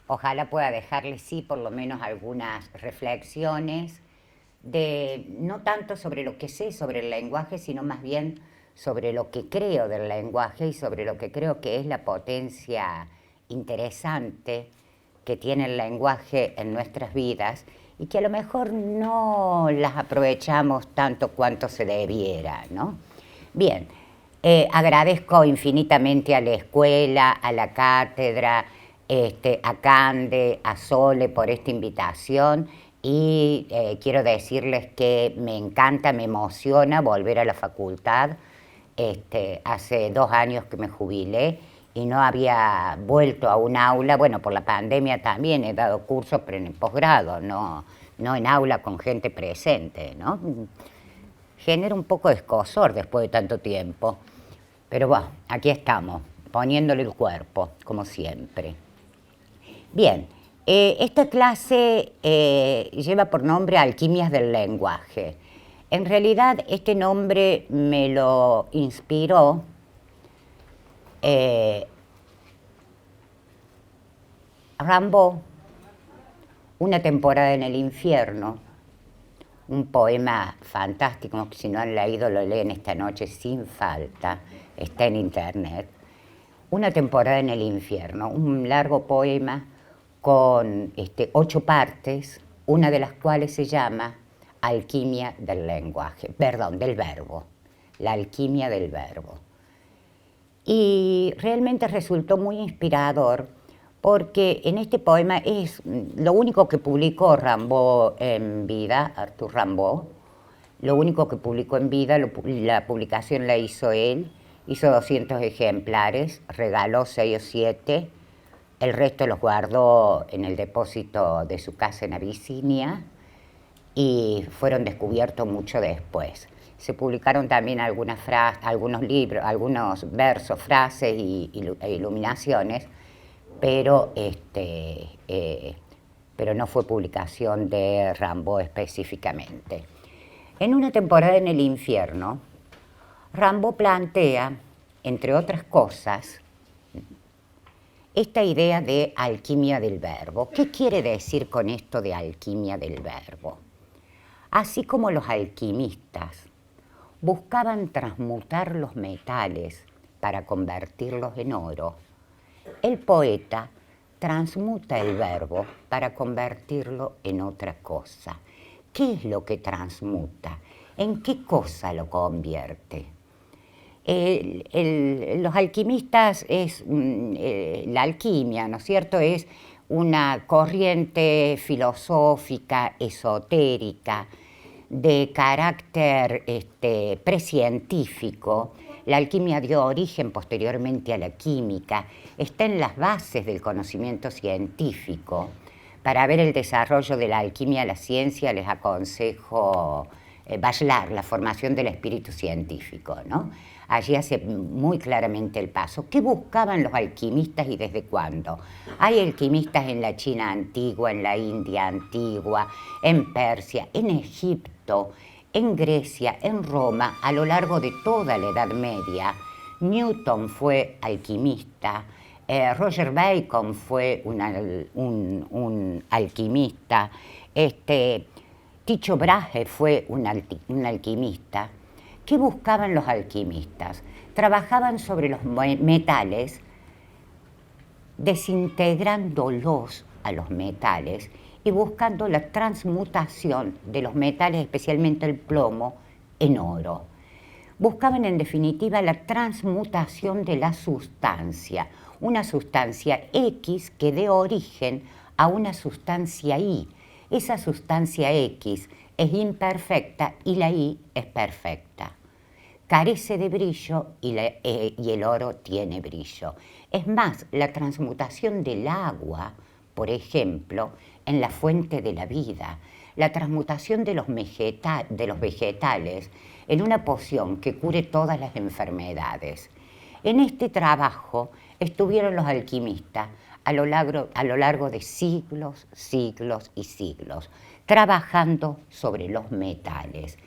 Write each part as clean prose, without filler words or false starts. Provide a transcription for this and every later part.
Ojalá pueda dejarles, sí, por lo menos algunas reflexiones no tanto sobre lo que sé sobre el lenguaje, sino más bien sobre lo que creo del lenguaje y sobre lo que creo que es la potencia interesante que tiene el lenguaje en nuestras vidas y que a lo mejor no las aprovechamos tanto cuanto se debiera, ¿no? Bien, agradezco infinitamente a la escuela, a la cátedra, a Cande, a Sole por esta invitación y quiero decirles que me encanta, me emociona volver a la facultad. Hace 2 años que me jubilé y no había vuelto a un aula, bueno, por la pandemia también he dado cursos, pero en el posgrado, no en aula con gente presente, ¿no? Genera un poco de escozor después de tanto tiempo, pero bueno, aquí estamos, poniéndole el cuerpo, como siempre. Bien, esta clase lleva por nombre Alquimias del Lenguaje. En realidad este nombre me lo inspiró Rimbaud, Una temporada en el infierno, un poema fantástico, que si no han leído lo leen esta noche sin falta, está en internet. Una temporada en el infierno, un largo poema con 8 partes, una de las cuales se llama Alquimia del lenguaje, perdón, del verbo, la alquimia del verbo. Y realmente resultó muy inspirador porque en este poema es lo único que publicó Rimbaud en vida, Arthur Rimbaud, lo único que publicó en vida, la publicación la hizo él, hizo 200 ejemplares, regaló 6 o 7, el resto los guardó en el depósito de su casa en Abisinia y fueron descubiertos mucho después. Se publicaron también algunos libros, algunos versos, frases e iluminaciones, pero, pero no fue publicación de Rimbaud específicamente. En Una temporada en el infierno, Rimbaud plantea, entre otras cosas, esta idea de alquimia del verbo. ¿Qué quiere decir con esto de alquimia del verbo? Así como los alquimistas buscaban transmutar los metales para convertirlos en oro, el poeta transmuta el verbo para convertirlo en otra cosa. ¿Qué es lo que transmuta? ¿En qué cosa lo convierte? Los alquimistas la alquimia, ¿no es cierto? Es una corriente filosófica, esotérica, de carácter precientífico. La alquimia dio origen posteriormente a la química, está en las bases del conocimiento científico. Para ver el desarrollo de la alquimia a la ciencia les aconsejo Bachelard, la formación del espíritu científico, ¿no? Allí hace muy claramente el paso. ¿Qué buscaban los alquimistas y desde cuándo? Hay alquimistas en la China antigua, en la India antigua, en Persia, en Egipto, en Grecia, en Roma, a lo largo de toda la Edad Media. Newton fue alquimista, Roger Bacon fue un alquimista, Tycho Brahe fue un alquimista. ¿Qué buscaban los alquimistas? Trabajaban sobre los metales, desintegrándolos a los metales y buscando la transmutación de los metales, especialmente el plomo, en oro. Buscaban en definitiva la transmutación de la sustancia, una sustancia X que dé origen a una sustancia Y. Esa sustancia X es imperfecta y la Y es perfecta. Carece de brillo y el oro tiene brillo. Es más, la transmutación del agua, por ejemplo, en la fuente de la vida, la transmutación de los vegetales en una poción que cure todas las enfermedades. En este trabajo estuvieron los alquimistas a lo largo de siglos, siglos y siglos, trabajando sobre los metales,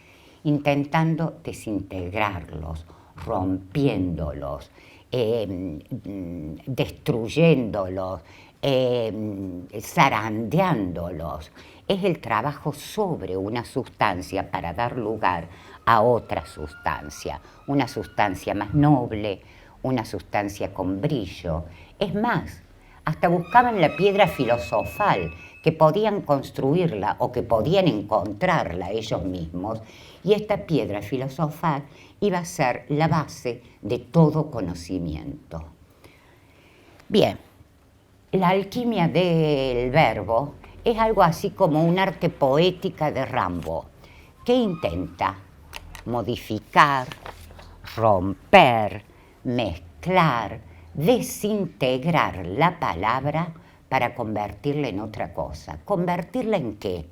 intentando desintegrarlos, rompiéndolos, destruyéndolos, zarandeándolos. Es el trabajo sobre una sustancia para dar lugar a otra sustancia, una sustancia más noble, una sustancia con brillo. Es más, hasta buscaban la piedra filosofal, que podían construirla o que podían encontrarla ellos mismos, y esta piedra filosofal iba a ser la base de todo conocimiento. Bien, la alquimia del verbo es algo así como un arte poética de Rimbaud, que intenta modificar, romper, mezclar, desintegrar la palabra para convertirla en otra cosa. ¿Convertirla en qué?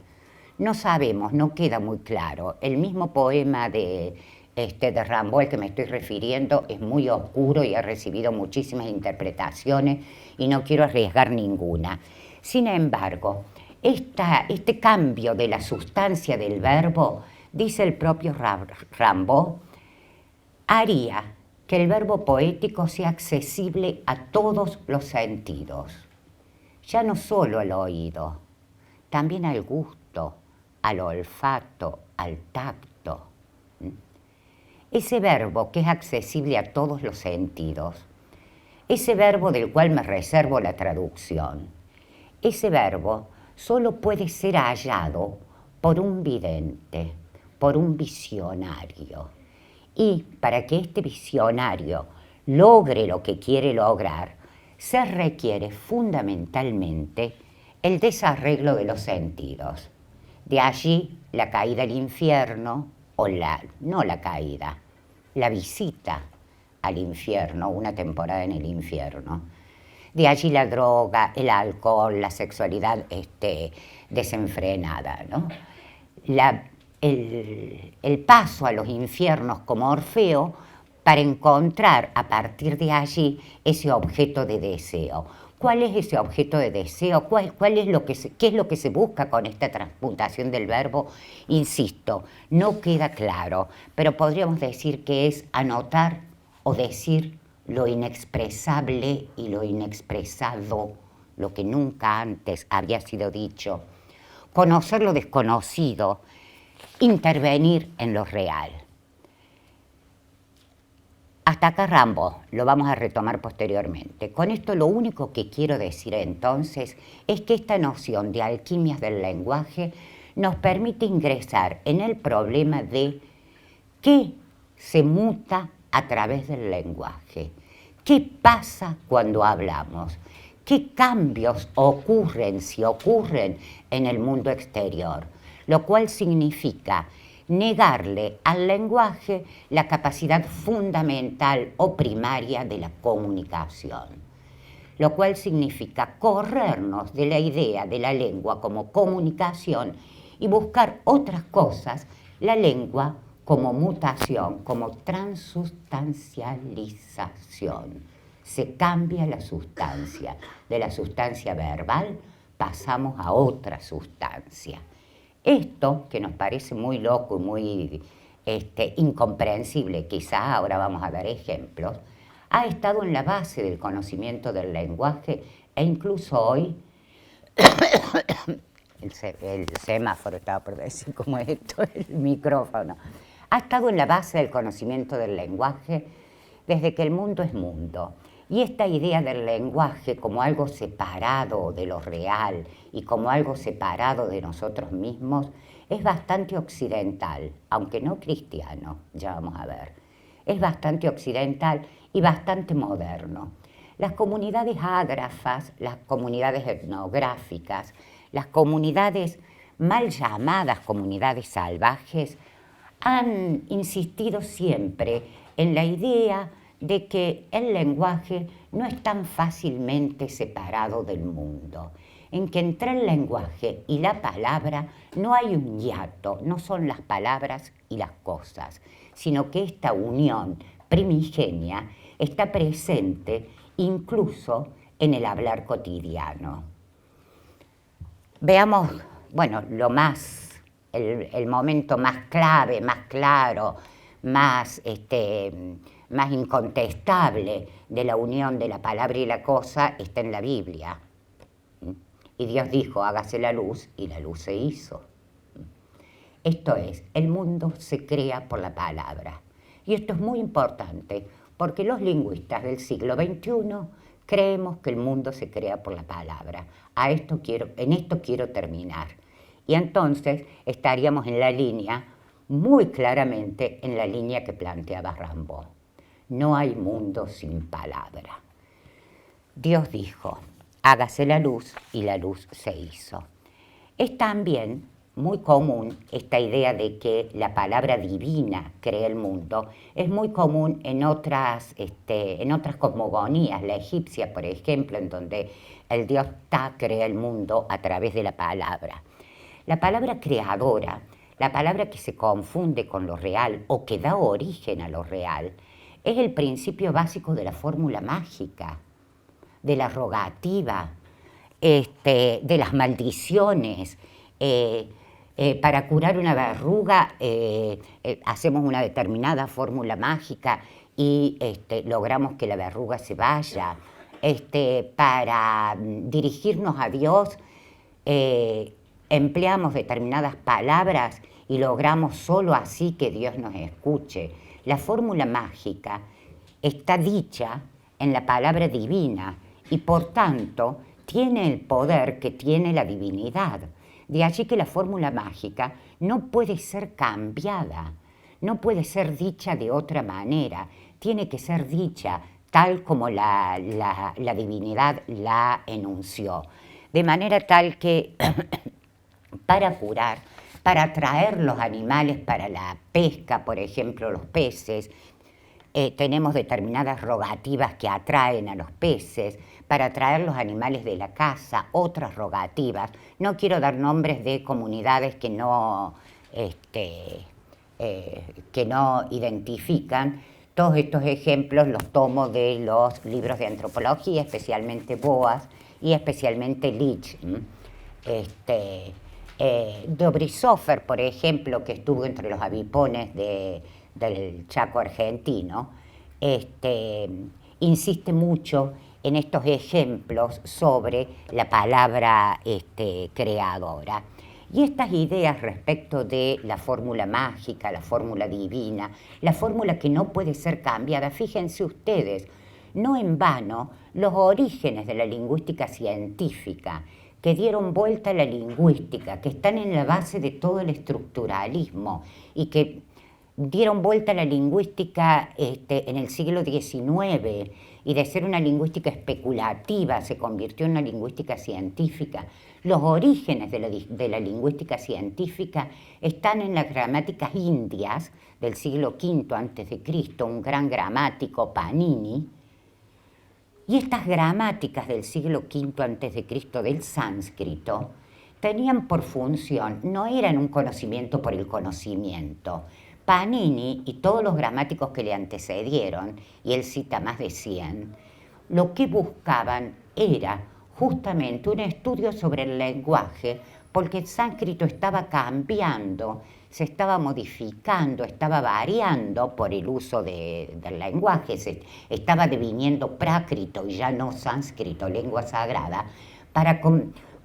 No sabemos, no queda muy claro. El mismo poema de Rimbaud al que me estoy refiriendo es muy oscuro y ha recibido muchísimas interpretaciones y no quiero arriesgar ninguna. Sin embargo, este cambio de la sustancia del verbo, dice el propio Rimbaud, haría que el verbo poético sea accesible a todos los sentidos, ya no solo al oído, también al gusto, al olfato, al tacto. Ese verbo que es accesible a todos los sentidos, ese verbo del cual me reservo la traducción, ese verbo solo puede ser hallado por un vidente, por un visionario. Y para que este visionario logre lo que quiere lograr, se requiere fundamentalmente el desarreglo de los sentidos. De allí la caída al infierno, o no la caída, la visita al infierno, una temporada en el infierno. De allí la droga, el alcohol, la sexualidad desenfrenada, ¿no? El paso a los infiernos como Orfeo para encontrar a partir de allí ese objeto de deseo. ¿Cuál es ese objeto de deseo? ¿Qué es lo que se busca con esta transmutación del verbo? Insisto, no queda claro, pero podríamos decir que es anotar o decir lo inexpresable y lo inexpresado, lo que nunca antes había sido dicho, conocer lo desconocido, intervenir en lo real. Hasta acá Rimbaud, lo vamos a retomar posteriormente. Con esto lo único que quiero decir entonces es que esta noción de alquimias del lenguaje nos permite ingresar en el problema de qué se muta a través del lenguaje, qué pasa cuando hablamos, qué cambios ocurren, si ocurren, en el mundo exterior, lo cual significa negarle al lenguaje la capacidad fundamental o primaria de la comunicación, lo cual significa corrernos de la idea de la lengua como comunicación y buscar otras cosas, la lengua como mutación, como transustancialización. Se cambia la sustancia, de la sustancia verbal pasamos a otra sustancia. Esto, que nos parece muy loco y muy incomprensible, quizás ahora vamos a dar ejemplos, ha estado en la base del conocimiento del lenguaje e incluso hoy, el semáforo estaba por decir como esto, el micrófono, ha estado en la base del conocimiento del lenguaje desde que el mundo es mundo. Y esta idea del lenguaje como algo separado de lo real y como algo separado de nosotros mismos es bastante occidental, aunque no cristiano, ya vamos a ver. Es bastante occidental y bastante moderno. Las comunidades ágrafas, las comunidades etnográficas, las comunidades mal llamadas comunidades salvajes han insistido siempre en la idea de que el lenguaje no es tan fácilmente separado del mundo, en que entre el lenguaje y la palabra no hay un hiato, no son las palabras y las cosas, sino que esta unión primigenia está presente incluso en el hablar cotidiano. Veamos, bueno, el momento más clave, más claro, más incontestable de la unión de la palabra y la cosa está en la Biblia. Y Dios dijo, hágase la luz, y la luz se hizo. Esto es, el mundo se crea por la palabra. Y esto es muy importante, porque los lingüistas del siglo XXI creemos que el mundo se crea por la palabra. En esto quiero terminar. Y entonces estaríamos en la línea, muy claramente en la línea que planteaba Rimbaud. No hay mundo sin palabra. Dios dijo, hágase la luz, y la luz se hizo. Es también muy común esta idea de que la palabra divina crea el mundo. Es muy común en otras cosmogonías, la egipcia, por ejemplo, en donde el dios Ta crea el mundo a través de la palabra. La palabra creadora, la palabra que se confunde con lo real o que da origen a lo real, es el principio básico de la fórmula mágica, de la rogativa, de las maldiciones. Para curar una verruga hacemos una determinada fórmula mágica y logramos que la verruga se vaya. Para dirigirnos a Dios empleamos determinadas palabras y logramos solo así que Dios nos escuche. La fórmula mágica está dicha en la palabra divina y por tanto tiene el poder que tiene la divinidad. De allí que la fórmula mágica no puede ser cambiada, no puede ser dicha de otra manera, tiene que ser dicha tal como la divinidad la enunció. De manera tal que para curar, para atraer los animales para la pesca, por ejemplo los peces, tenemos determinadas rogativas que atraen a los peces, para atraer los animales de la casa, otras rogativas. No quiero dar nombres de comunidades que no identifican. Todos estos ejemplos los tomo de los libros de antropología, especialmente Boas y especialmente Leach. Dobrizhofer, por ejemplo, que estuvo entre los avipones del Chaco argentino, insiste mucho en estos ejemplos sobre la palabra creadora. Y estas ideas respecto de la fórmula mágica, la fórmula divina, la fórmula que no puede ser cambiada, fíjense ustedes, no en vano los orígenes de la lingüística científica que dieron vuelta a la lingüística, que están en la base de todo el estructuralismo y que dieron vuelta a la lingüística en el siglo XIX y de ser una lingüística especulativa se convirtió en una lingüística científica. Los orígenes de la lingüística científica están en las gramáticas indias del siglo V a.C., un gran gramático, Panini. Y estas gramáticas del siglo V a.C. del sánscrito tenían por función, no eran un conocimiento por el conocimiento. Panini y todos los gramáticos que le antecedieron, y él cita más de 100, lo que buscaban era justamente un estudio sobre el lenguaje, porque el sánscrito estaba cambiando, se estaba modificando, estaba variando por el uso del lenguaje, se estaba deviniendo prácrito y ya no sánscrito, lengua sagrada, para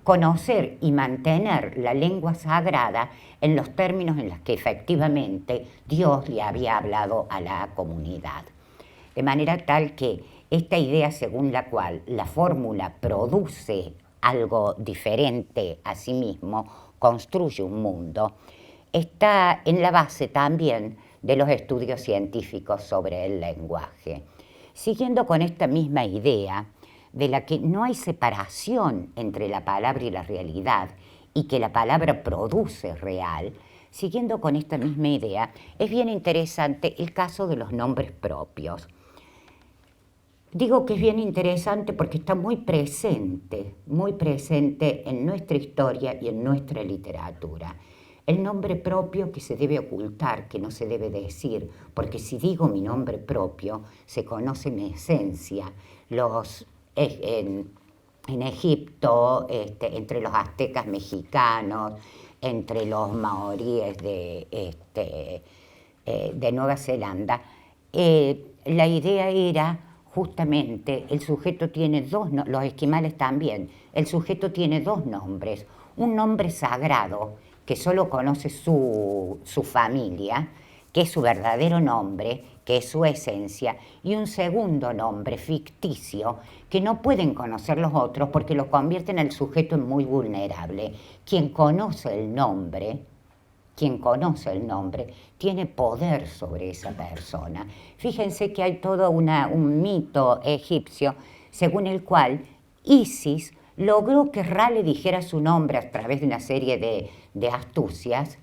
conocer y mantener la lengua sagrada en los términos en los que efectivamente Dios le había hablado a la comunidad. De manera tal que esta idea según la cual la fórmula produce algo diferente a sí mismo, construye un mundo, está en la base también de los estudios científicos sobre el lenguaje. Siguiendo con esta misma idea de la que no hay separación entre la palabra y la realidad y que la palabra produce real, siguiendo con esta misma idea, es bien interesante el caso de los nombres propios. Digo que es bien interesante porque está muy presente en nuestra historia y en nuestra literatura. El nombre propio que se debe ocultar, que no se debe decir, porque si digo mi nombre propio, se conoce mi esencia. En Egipto, entre los aztecas mexicanos, entre los maoríes de Nueva Zelanda, la idea era justamente el sujeto tiene los esquimales también, el sujeto tiene dos nombres, un nombre sagrado que solo conoce su familia, que es su verdadero nombre, que es su esencia, y un segundo nombre ficticio que no pueden conocer los otros porque lo convierten al sujeto en muy vulnerable. Quien conoce el nombre tiene poder sobre esa persona. Fíjense que hay todo un mito egipcio según el cual Isis logró que Ra le dijera su nombre a través de una serie de astucias,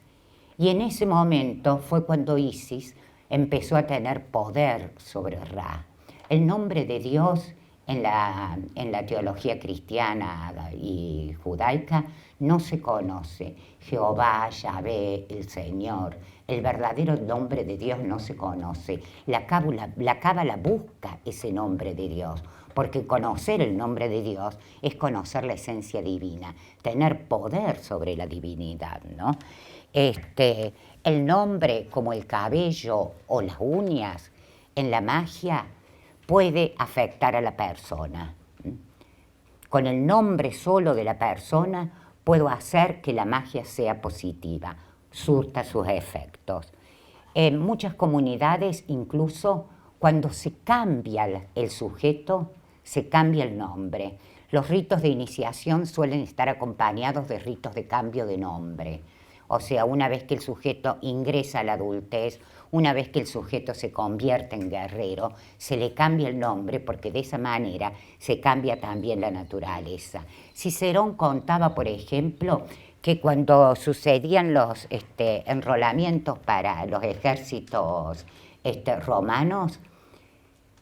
y en ese momento fue cuando Isis empezó a tener poder sobre Ra. El nombre de Dios en la teología cristiana y judaica no se conoce. Jehová, Yahvé, el Señor. El verdadero nombre de Dios no se conoce. La Cábala busca ese nombre de Dios, porque conocer el nombre de Dios es conocer la esencia divina, tener poder sobre la divinidad, ¿no? El nombre, como el cabello o las uñas, en la magia puede afectar a la persona. Con el nombre solo de la persona puedo hacer que la magia sea positiva, surta sus efectos. En muchas comunidades, incluso cuando se cambia el sujeto, se cambia el nombre. Los ritos de iniciación suelen estar acompañados de ritos de cambio de nombre. O sea, una vez que el sujeto ingresa a la adultez, una vez que el sujeto se convierte en guerrero, se le cambia el nombre porque de esa manera se cambia también la naturaleza. Cicerón contaba, por ejemplo, que cuando sucedían los enrolamientos para los ejércitos romanos,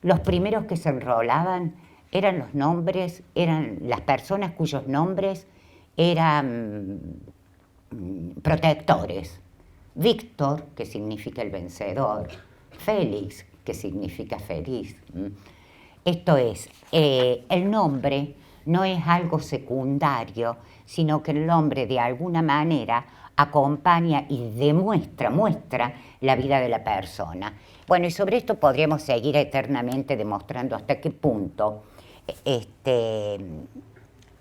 los primeros que se enrolaban eran las personas cuyos nombres eran protectores. Víctor, que significa el vencedor, Félix, que significa feliz. Esto es, el nombre no es algo secundario, sino que el nombre de alguna manera acompaña y muestra la vida de la persona. Bueno, y sobre esto podríamos seguir eternamente demostrando hasta qué punto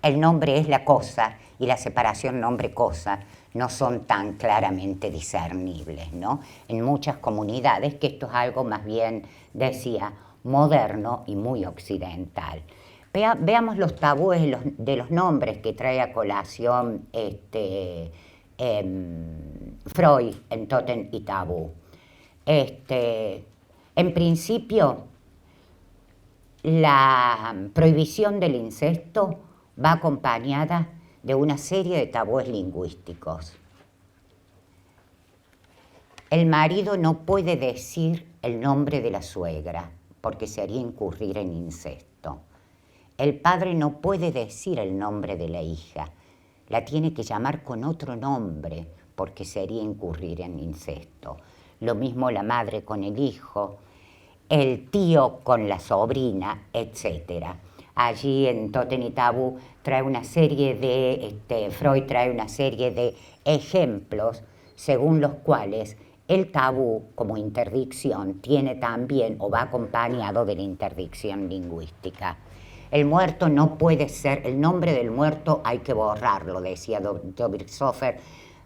el nombre es la cosa y la separación nombre-cosa no son tan claramente discernibles, ¿no? En muchas comunidades, que esto es algo más bien, decía, moderno y muy occidental. Veamos los tabúes de los nombres que trae a colación Freud en Tótem y Tabú. En principio, la prohibición del incesto va acompañada de una serie de tabúes lingüísticos. El marido no puede decir el nombre de la suegra porque sería incurrir en incesto. El padre no puede decir el nombre de la hija, la tiene que llamar con otro nombre porque sería incurrir en incesto. Lo mismo la madre con el hijo, el tío con la sobrina, etc. Allí en Tótem y Tabú trae una serie Freud trae una serie de ejemplos según los cuales el tabú como interdicción tiene también o va acompañado de la interdicción lingüística. El muerto no puede ser, el nombre del muerto hay que borrarlo, decía Dobrizhofer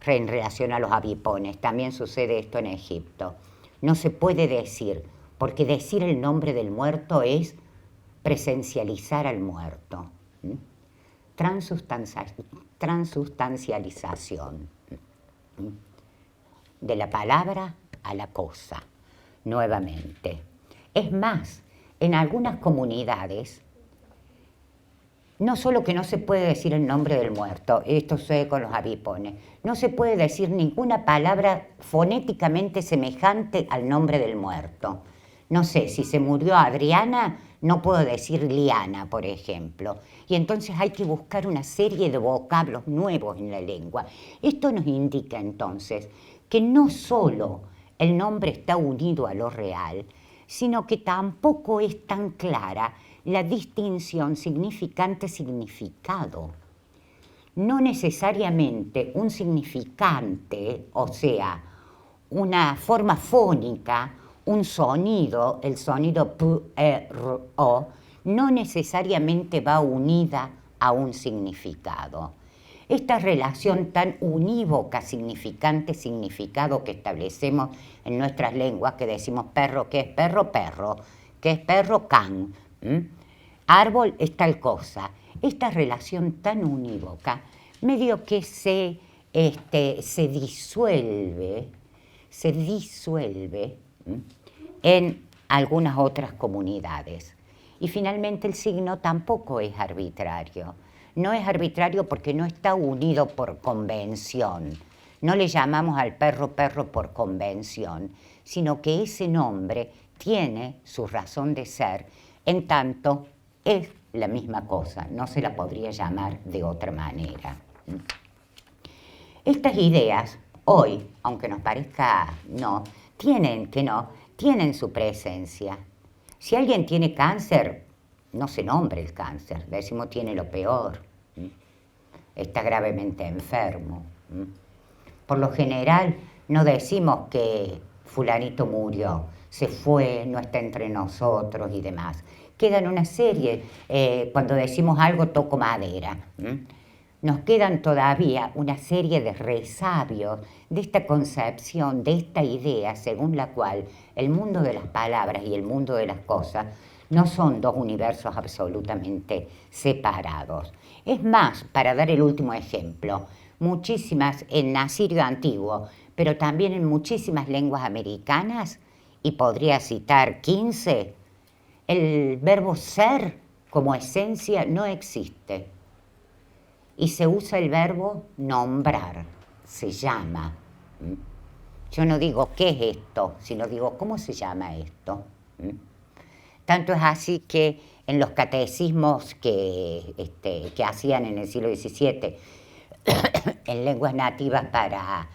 en relación a los avipones. También sucede esto en Egipto. No se puede decir, porque decir el nombre del muerto es presencializar al muerto. Transustancialización de la palabra a la cosa, nuevamente. Es más, en algunas comunidades, no solo que no se puede decir el nombre del muerto, esto sucede con los avipones, no se puede decir ninguna palabra fonéticamente semejante al nombre del muerto. No sé, si se murió Adriana, no puedo decir Liana, por ejemplo. Y entonces hay que buscar una serie de vocablos nuevos en la lengua. Esto nos indica entonces que no solo el nombre está unido a lo real, sino que tampoco es tan clara la distinción significante-significado. No necesariamente un significante, o sea, una forma fónica, un sonido, el sonido P, R, O, no necesariamente va unida a un significado. Esta relación tan unívoca, significante-significado que establecemos en nuestras lenguas, que decimos perro, ¿qué es perro? Perro. ¿Qué es perro? Can. Árbol es tal cosa. Esta relación tan unívoca, medio que se disuelve en algunas otras comunidades. Y finalmente el signo tampoco es arbitrario. No es arbitrario porque no está unido por convención. No le llamamos al perro perro por convención, sino que ese nombre tiene su razón de ser, en tanto es la misma cosa, no se la podría llamar de otra manera. Estas ideas, hoy, aunque nos parezca tienen su presencia. Si alguien tiene cáncer, no se nombra el cáncer, decimos tiene lo peor, está gravemente enfermo. Por lo general no decimos que fulanito murió, se fue, no está entre nosotros y demás. Quedan una serie, cuando decimos algo toco madera, nos quedan todavía una serie de resabios de esta concepción, de esta idea según la cual el mundo de las palabras y el mundo de las cosas no son dos universos absolutamente separados. Es más, para dar el último ejemplo, muchísimas en asirio antiguo, pero también en muchísimas lenguas americanas, y podría citar 15, el verbo ser como esencia no existe. Y se usa el verbo nombrar, se llama. Yo no digo qué es esto, sino digo cómo se llama esto. Tanto es así que en los catecismos que hacían en el siglo XVII en lenguas nativas para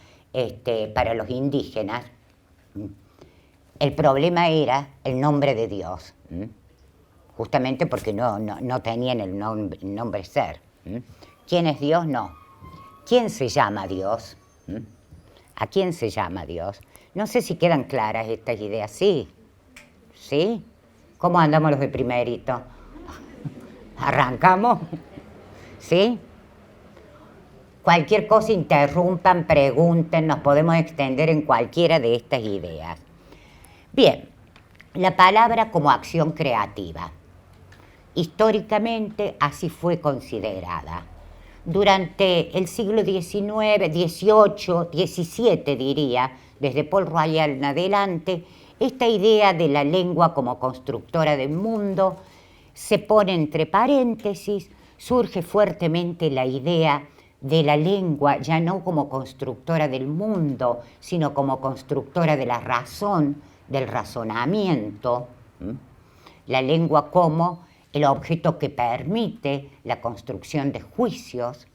los indígenas, el problema era el nombre de Dios, justamente porque no tenían el nombre ser. ¿Quién es Dios? No. ¿Quién se llama Dios? ¿A quién se llama Dios? No sé si quedan claras estas ideas. Sí. ¿Sí? ¿Cómo andamos los de primerito? ¿Arrancamos? ¿Sí? Cualquier cosa interrumpan, pregunten, nos podemos extender en cualquiera de estas ideas. Bien, la palabra como acción creativa. Históricamente así fue considerada. Durante el siglo XIX, XVIII, XVII diría, desde Paul Royal en adelante, esta idea de la lengua como constructora del mundo se pone entre paréntesis, surge fuertemente la idea de la lengua ya no como constructora del mundo, sino como constructora de la razón, del razonamiento. La lengua como el objeto que permite la construcción de juicios,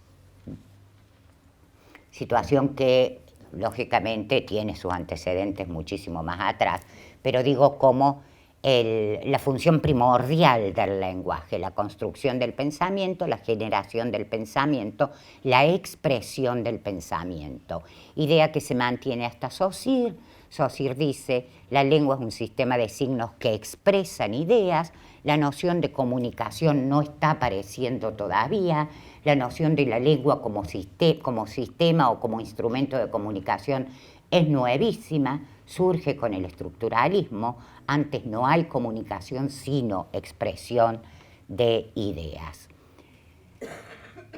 situación que lógicamente tiene sus antecedentes muchísimo más atrás, pero digo como la función primordial del lenguaje, la construcción del pensamiento, la generación del pensamiento, la expresión del pensamiento. Idea que se mantiene hasta Saussure. Saussure dice, la lengua es un sistema de signos que expresan ideas, la noción de comunicación no está apareciendo todavía, la noción de la lengua como sistema o como instrumento de comunicación es nuevísima, surge con el estructuralismo, antes no hay comunicación sino expresión de ideas.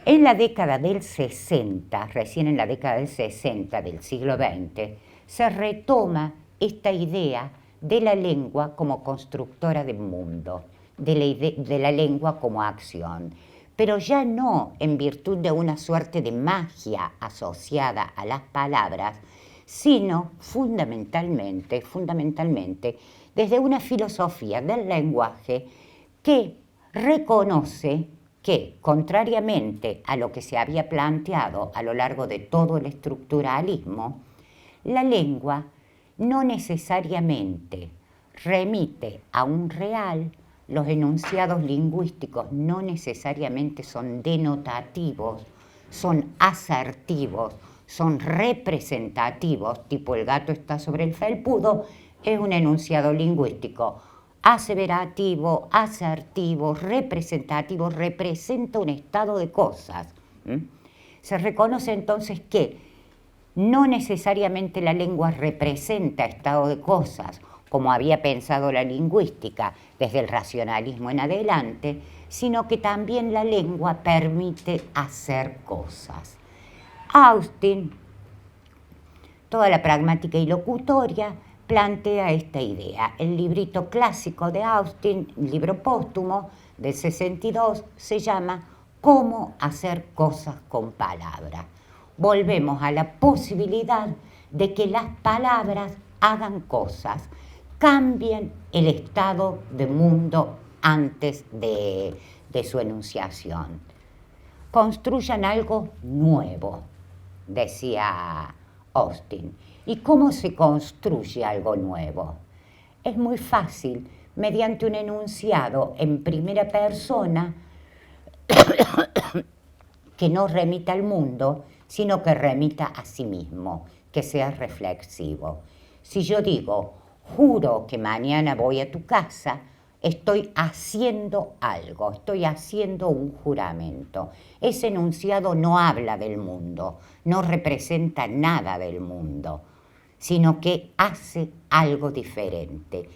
En la década del 60, recién en la década del 60 del siglo XX, se retoma esta idea de la lengua como constructora del mundo, de la lengua como acción, pero ya no en virtud de una suerte de magia asociada a las palabras, sino fundamentalmente desde una filosofía del lenguaje que reconoce que, contrariamente a lo que se había planteado a lo largo de todo el estructuralismo, la lengua no necesariamente remite a un real, los enunciados lingüísticos no necesariamente son denotativos, son asertivos, son representativos, tipo el gato está sobre el felpudo, es un enunciado lingüístico aseverativo, asertivo, representativo, representa un estado de cosas. Se reconoce entonces que no necesariamente la lengua representa estado de cosas, como había pensado la lingüística desde el racionalismo en adelante, sino que también la lengua permite hacer cosas. Austin, toda la pragmática y locutoria, plantea esta idea. El librito clásico de Austin, libro póstumo del 62, se llama Cómo hacer cosas con palabras. Volvemos a la posibilidad de que las palabras hagan cosas, cambien el estado de mundo antes de su enunciación. Construyan algo nuevo, decía Austin. ¿Y cómo se construye algo nuevo? Es muy fácil, mediante un enunciado en primera persona que no remita al mundo, sino que remita a sí mismo, que sea reflexivo. Si yo digo, juro que mañana voy a tu casa, estoy haciendo algo, estoy haciendo un juramento. Ese enunciado no habla del mundo, no representa nada del mundo, sino que hace algo diferente,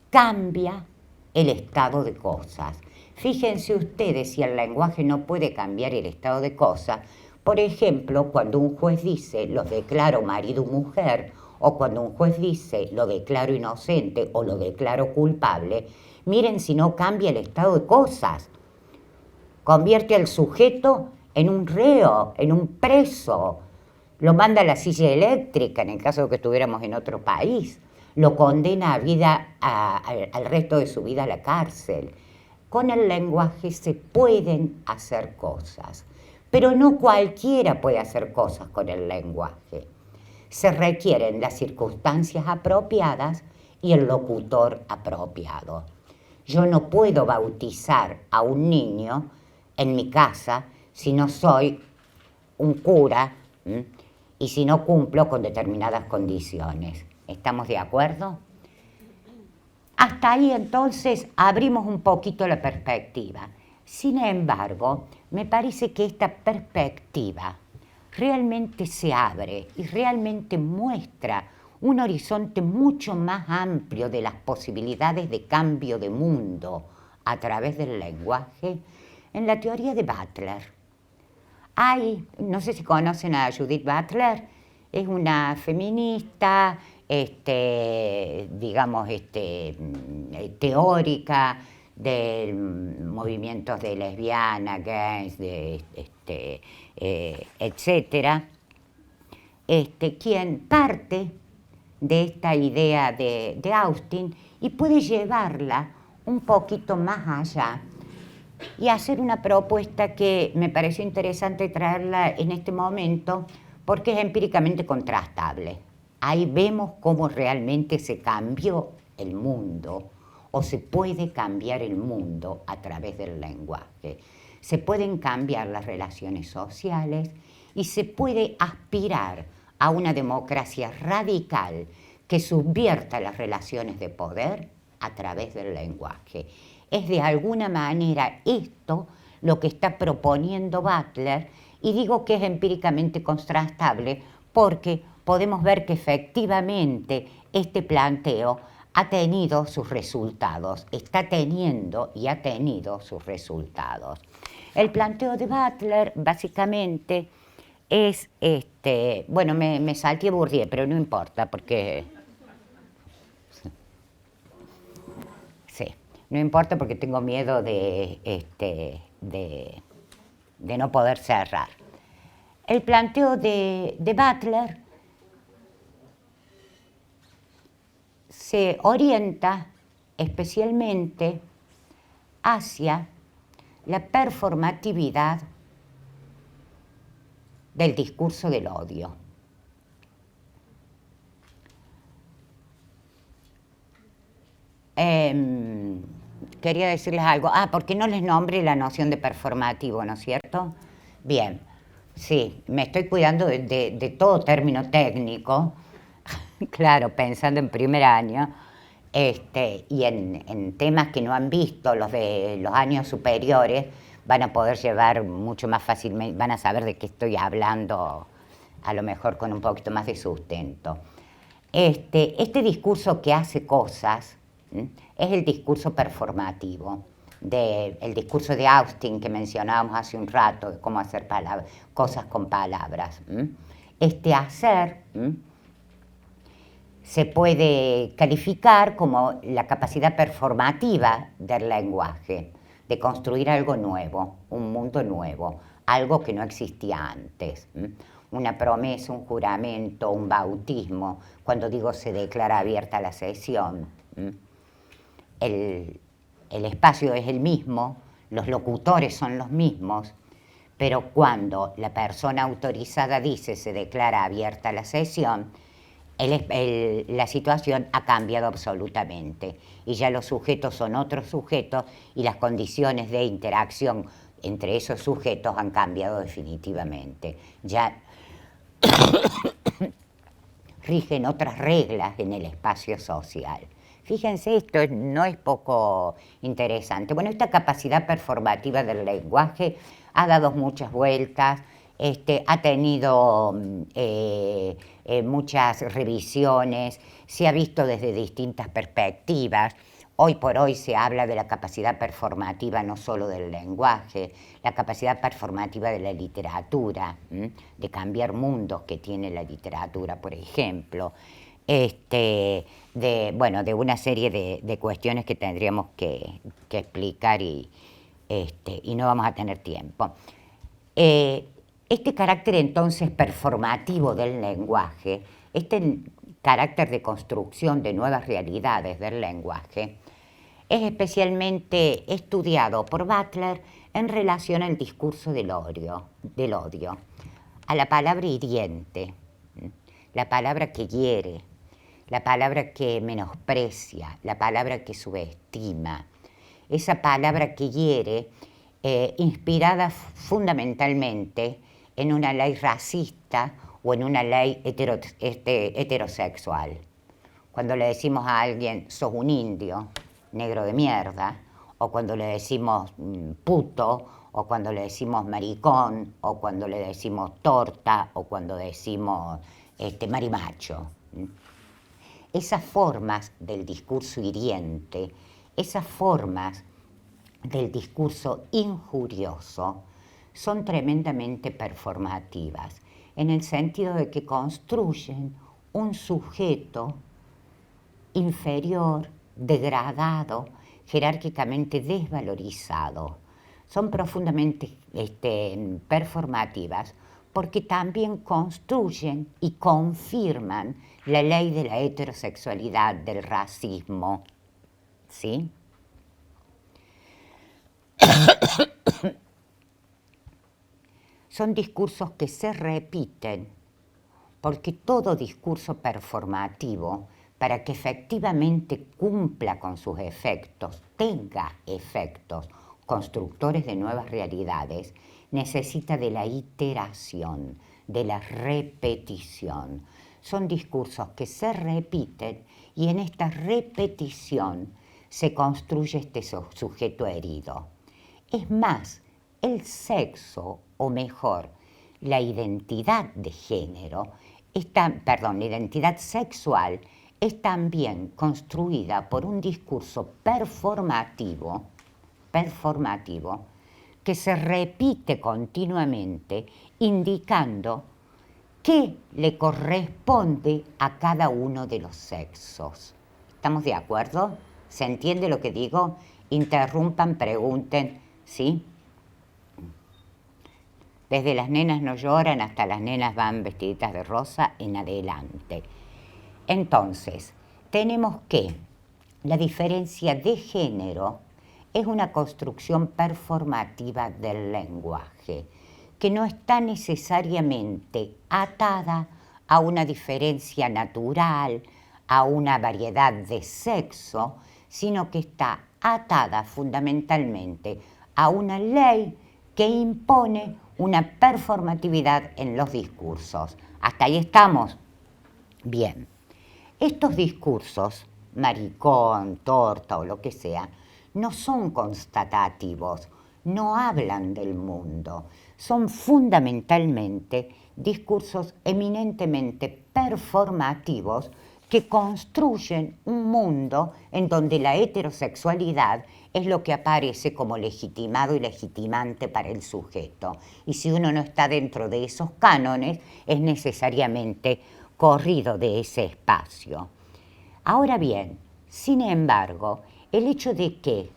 cambia el estado de cosas. Fíjense ustedes si el lenguaje no puede cambiar el estado de cosas. Por ejemplo, cuando un juez dice lo declaro marido o mujer, o cuando un juez dice lo declaro inocente o lo declaro culpable, miren si no cambia el estado de cosas. Convierte al sujeto en un reo, en un preso. Lo manda a la silla eléctrica, en el caso de que estuviéramos en otro país. Lo condena al resto de su vida a la cárcel. Con el lenguaje se pueden hacer cosas, pero no cualquiera puede hacer cosas con el lenguaje. Se requieren las circunstancias apropiadas y el locutor apropiado. Yo no puedo bautizar a un niño en mi casa si no soy un cura y si no cumplo con determinadas condiciones. ¿Estamos de acuerdo? Hasta ahí entonces abrimos un poquito la perspectiva. Sin embargo, me parece que esta perspectiva realmente se abre y realmente muestra un horizonte mucho más amplio de las posibilidades de cambio de mundo a través del lenguaje en la teoría de Butler. No sé si conocen a Judith Butler, es una feminista, teórica de movimientos de lesbianas, gays, etcétera, quien parte de esta idea de Austin y puede llevarla un poquito más allá y hacer una propuesta que me pareció interesante traerla en este momento porque es empíricamente contrastable. Ahí vemos cómo realmente se cambió el mundo o se puede cambiar el mundo a través del lenguaje. Se pueden cambiar las relaciones sociales y se puede aspirar a una democracia radical que subvierta las relaciones de poder a través del lenguaje. Es de alguna manera esto lo que está proponiendo Butler, y digo que es empíricamente contrastable porque podemos ver que efectivamente este planteo ha tenido sus resultados, está teniendo y ha tenido sus resultados. El planteo de Butler básicamente es, me salté Bourdieu, pero no importa porque... Sí, no importa porque tengo miedo de no poder cerrar. El planteo de Butler se orienta especialmente hacia la performatividad del discurso del odio. Quería decirles algo. Porque no les nombré la noción de performativo, ¿no es cierto? Bien, sí, me estoy cuidando de todo término técnico, claro, pensando en primer año, y en temas que no han visto los de los años superiores, van a poder llevar mucho más fácilmente, van a saber de qué estoy hablando, a lo mejor con un poquito más de sustento. Este discurso que hace cosas es el discurso performativo, el discurso de Austin que mencionábamos hace un rato, de cómo hacer cosas con palabras. Este hacer se puede calificar como la capacidad performativa del lenguaje, de construir algo nuevo, un mundo nuevo, algo que no existía antes. Una promesa, un juramento, un bautismo. Cuando digo se declara abierta la sesión, el espacio es el mismo, los locutores son los mismos, pero cuando la persona autorizada dice se declara abierta la sesión, la situación ha cambiado absolutamente y ya los sujetos son otros sujetos y las condiciones de interacción entre esos sujetos han cambiado definitivamente. Ya rigen otras reglas en el espacio social. Fíjense, esto no es poco interesante. Bueno, esta capacidad performativa del lenguaje ha dado muchas vueltas, ha tenido muchas revisiones, se ha visto desde distintas perspectivas. Hoy por hoy se habla de la capacidad performativa no solo del lenguaje, la capacidad performativa de la literatura, de cambiar mundos que tiene la literatura, por ejemplo, de una serie de cuestiones que tendríamos que explicar y no vamos a tener tiempo. Este carácter entonces performativo del lenguaje, este carácter de construcción de nuevas realidades del lenguaje, es especialmente estudiado por Butler en relación al discurso del odio, a la palabra hiriente, la palabra que hiere, la palabra que menosprecia, la palabra que subestima, esa palabra que hiere, inspirada fundamentalmente en una ley racista o en una ley heterosexual. Cuando le decimos a alguien, sos un indio, negro de mierda, o cuando le decimos puto, o cuando le decimos maricón, o cuando le decimos torta, o cuando decimos marimacho. Esas formas del discurso hiriente, esas formas del discurso injurioso, son tremendamente performativas, en el sentido de que construyen un sujeto inferior, degradado, jerárquicamente desvalorizado. Son profundamente performativas porque también construyen y confirman la ley de la heterosexualidad, del racismo, ¿sí? Son discursos que se repiten porque todo discurso performativo, para que efectivamente cumpla con sus efectos, tenga efectos constructores de nuevas realidades, necesita de la iteración, de la repetición. Son discursos que se repiten y en esta repetición se construye este sujeto herido. Es más, el sexo, o mejor, la identidad de género, la identidad sexual es también construida por un discurso performativo que se repite continuamente, indicando qué le corresponde a cada uno de los sexos. ¿Estamos de acuerdo? ¿Se entiende lo que digo? Interrumpan, pregunten, ¿sí? Desde las nenas no lloran hasta las nenas van vestiditas de rosa en adelante. Entonces, tenemos que la diferencia de género es una construcción performativa del lenguaje, que no está necesariamente atada a una diferencia natural, a una variedad de sexo, sino que está atada fundamentalmente a una ley que impone una performatividad en los discursos. ¿Hasta ahí estamos? Bien. Estos discursos, maricón, torta o lo que sea, no son constatativos, no hablan del mundo, son fundamentalmente discursos eminentemente performativos que construyen un mundo en donde la heterosexualidad es lo que aparece como legitimado y legitimante para el sujeto. Y si uno no está dentro de esos cánones, es necesariamente corrido de ese espacio. Ahora bien, sin embargo, el hecho de que,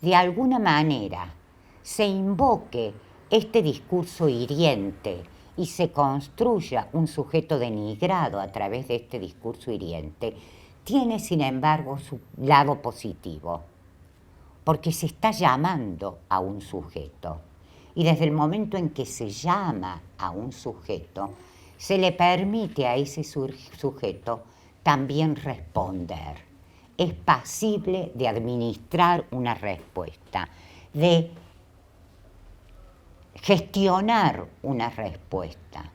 de alguna manera, se invoque este discurso hiriente y se construya un sujeto denigrado a través de este discurso hiriente, tiene, sin embargo, su lado positivo, porque se está llamando a un sujeto. Y desde el momento en que se llama a un sujeto, se le permite a ese sujeto también responder. Es pasible de administrar una respuesta, de gestionar una respuesta.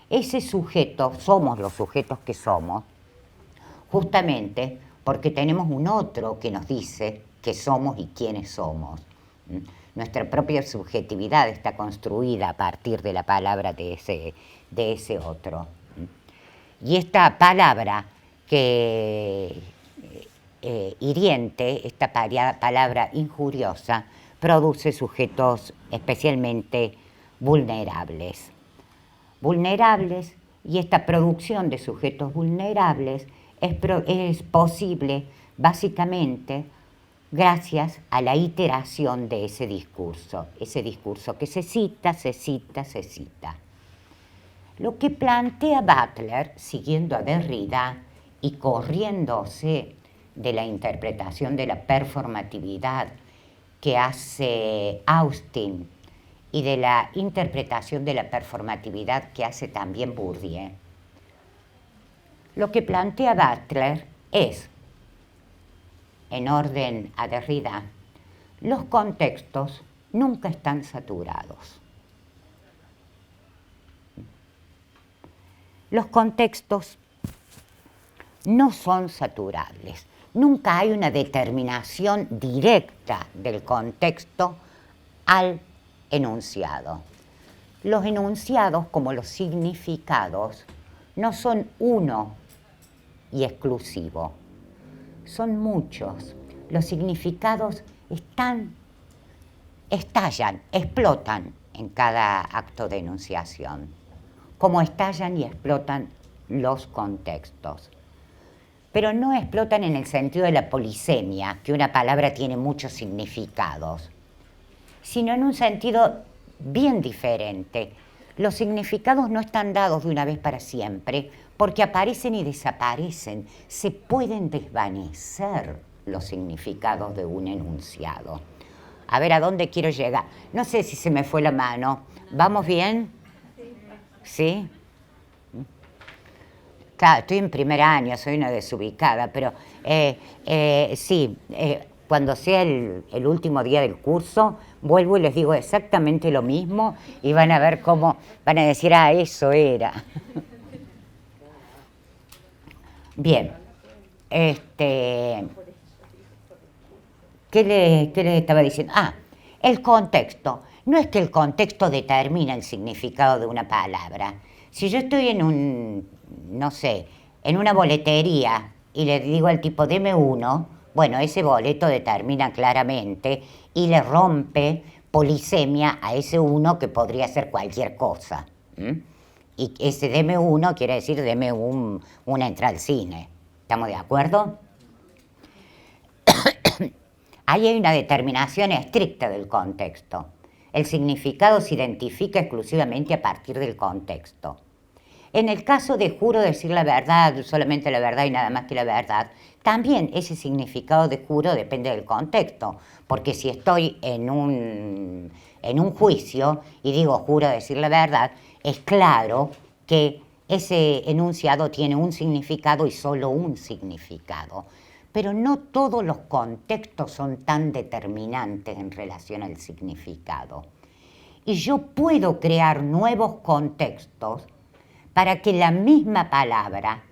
Ese sujeto, somos los sujetos que somos, justamente porque tenemos un otro que nos dice qué somos y quiénes somos. Nuestra propia subjetividad está construida a partir de la palabra de ese otro. Y esta palabra hiriente, esta palabra injuriosa, produce sujetos especialmente vulnerables. Vulnerables, y esta producción de sujetos vulnerables es posible básicamente gracias a la iteración de ese discurso que se cita, se cita, se cita. Lo que plantea Butler, siguiendo a Derrida y corriéndose de la interpretación de la performatividad que hace Austin y de la interpretación de la performatividad que hace también Bourdieu, lo que plantea Butler es, en orden a Derrida, los contextos nunca están saturados. Los contextos no son saturables. Nunca hay una determinación directa del contexto al enunciado. Los enunciados, como los significados, no son uno y exclusivo, son muchos. Los significados estallan, explotan en cada acto de enunciación, como estallan y explotan los contextos. Pero no explotan en el sentido de la polisemia, que una palabra tiene muchos significados, sino en un sentido bien diferente. Los significados no están dados de una vez para siempre, porque aparecen y desaparecen. Se pueden desvanecer los significados de un enunciado. A ver, ¿a dónde quiero llegar? No sé si se me fue la mano. ¿Vamos bien? ¿Sí? Claro, estoy en primer año, soy una desubicada, pero sí, cuando sea el último día del curso, vuelvo y les digo exactamente lo mismo y van a ver cómo, van a decir, ah, eso era. Bien, ¿qué les estaba diciendo? Ah, el contexto. No es que el contexto determina el significado de una palabra. Si yo estoy no sé, en una boletería y le digo al tipo, deme uno, bueno, ese boleto determina claramente y le rompe polisemia a ese uno que podría ser cualquier cosa. Y ese deme uno quiere decir deme una entrada al cine. ¿Estamos de acuerdo? Ahí hay una determinación estricta del contexto. El significado se identifica exclusivamente a partir del contexto. En el caso de juro decir la verdad, solamente la verdad y nada más que la verdad, también ese significado de juro depende del contexto, porque si estoy en un juicio y digo juro decir la verdad, es claro que ese enunciado tiene un significado y solo un significado. Pero no todos los contextos son tan determinantes en relación al significado. Y yo puedo crear nuevos contextos para que la misma palabra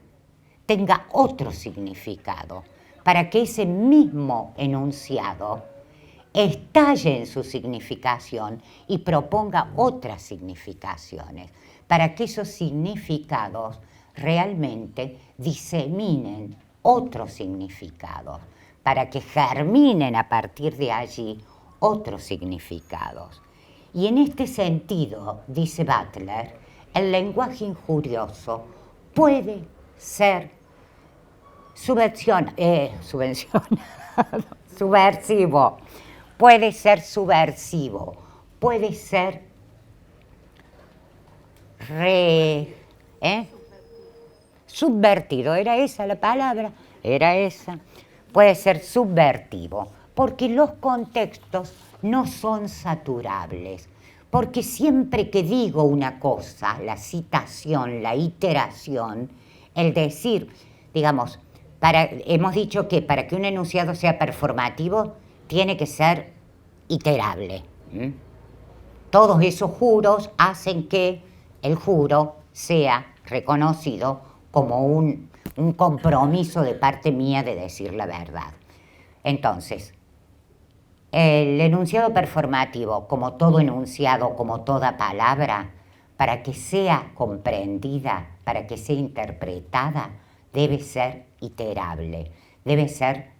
tenga otro significado, para que ese mismo enunciado estalle en su significación y proponga otras significaciones, para que esos significados realmente diseminen otros significados, para que germinen a partir de allí otros significados. Y en este sentido, dice Butler, el lenguaje injurioso puede ser subversivo, puede ser subversivo, puede ser subvertido, ¿era esa la palabra? Era esa. Puede ser subvertivo, porque los contextos no son saturables, porque siempre que digo una cosa, la citación, la iteración, el decir, digamos, hemos dicho que para que un enunciado sea performativo, tiene que ser iterable. Todos esos juros hacen que el juro sea reconocido como un compromiso de parte mía de decir la verdad. Entonces, el enunciado performativo, como todo enunciado, como toda palabra, para que sea comprendida, para que sea interpretada, debe ser iterable, debe ser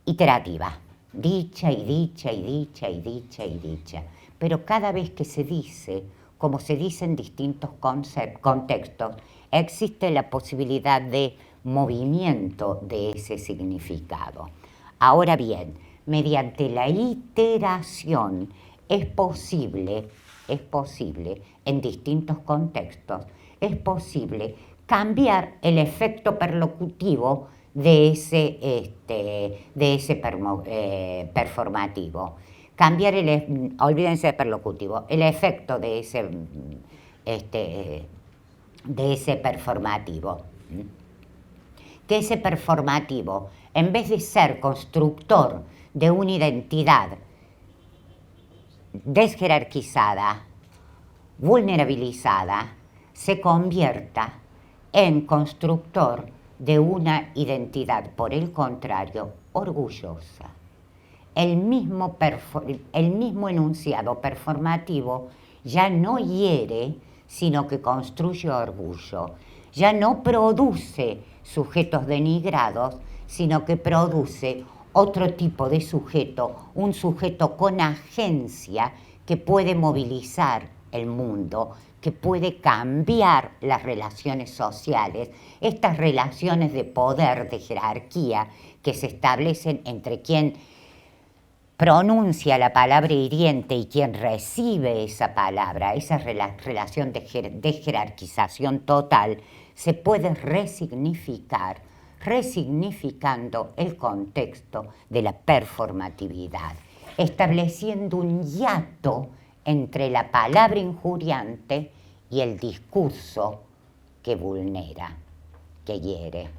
iterativa, dicha y dicha y dicha y dicha y dicha. Pero cada vez que se dice, como se dice en distintos contextos, existe la posibilidad de movimiento de ese significado. Ahora bien, mediante la iteración es posible en distintos contextos, es posible cambiar el efecto perlocutivo de ese performativo. Cambiar olvídense de perlocutivo, el efecto de ese performativo. Que ese performativo, en vez de ser constructor de una identidad desjerarquizada, vulnerabilizada, se convierta en constructor de una identidad, por el contrario, orgullosa. El mismo enunciado performativo ya no hiere, sino que construye orgullo. Ya no produce sujetos denigrados, sino que produce otro tipo de sujeto, un sujeto con agencia que puede movilizar el mundo, que puede cambiar las relaciones sociales, estas relaciones de poder, de jerarquía, que se establecen entre quien pronuncia la palabra hiriente y quien recibe esa palabra, esa relación de jerarquización total, se puede resignificar, resignificando el contexto de la performatividad, estableciendo un hiato entre la palabra injuriante y el discurso que vulnera, que hiere.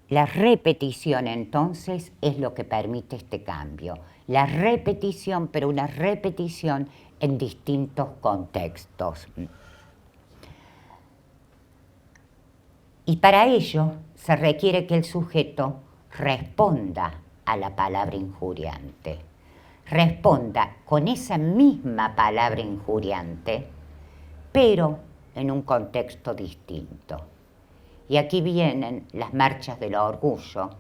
La repetición, entonces, es lo que permite este cambio. La repetición, pero una repetición en distintos contextos. Y para ello se requiere que el sujeto responda a la palabra injuriante. Responda con esa misma palabra injuriante, pero en un contexto distinto. Y aquí vienen las marchas del orgullo,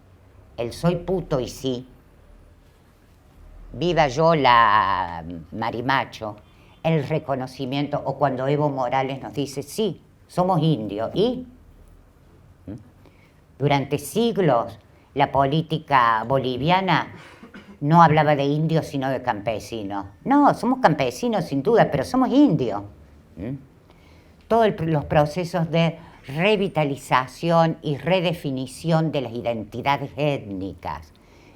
el soy puto y sí, viva yo la marimacho, el reconocimiento, o cuando Evo Morales nos dice, sí, somos indios, ¿y? Durante siglos la política boliviana no hablaba de indios sino de campesinos. No, somos campesinos sin duda, pero somos indios. Todos los procesos de revitalización y redefinición de las identidades étnicas,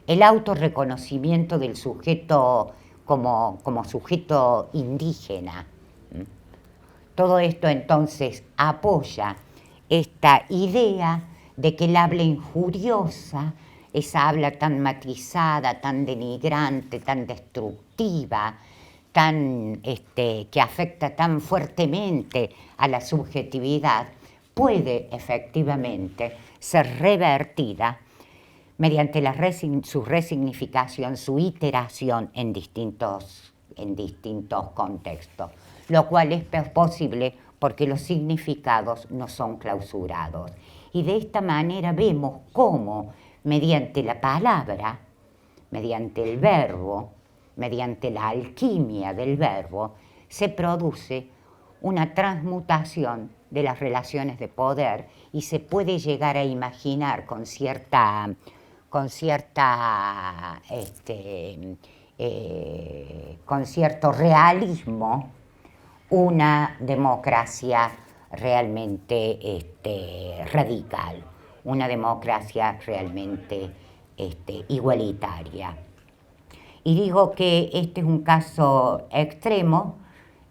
el autorreconocimiento del sujeto como sujeto indígena. Todo esto entonces apoya esta idea de que el habla injuriosa, esa habla tan matizada, tan denigrante, tan destructiva, que afecta tan fuertemente a la subjetividad, puede efectivamente ser revertida mediante su resignificación, su iteración en distintos contextos, lo cual es posible porque los significados no son clausurados. Y de esta manera vemos cómo mediante la palabra, mediante el verbo, mediante la alquimia del verbo, se produce una transmutación de las relaciones de poder y se puede llegar a imaginar con cierto realismo una democracia realmente radical, una democracia realmente igualitaria. Y digo que este es un caso extremo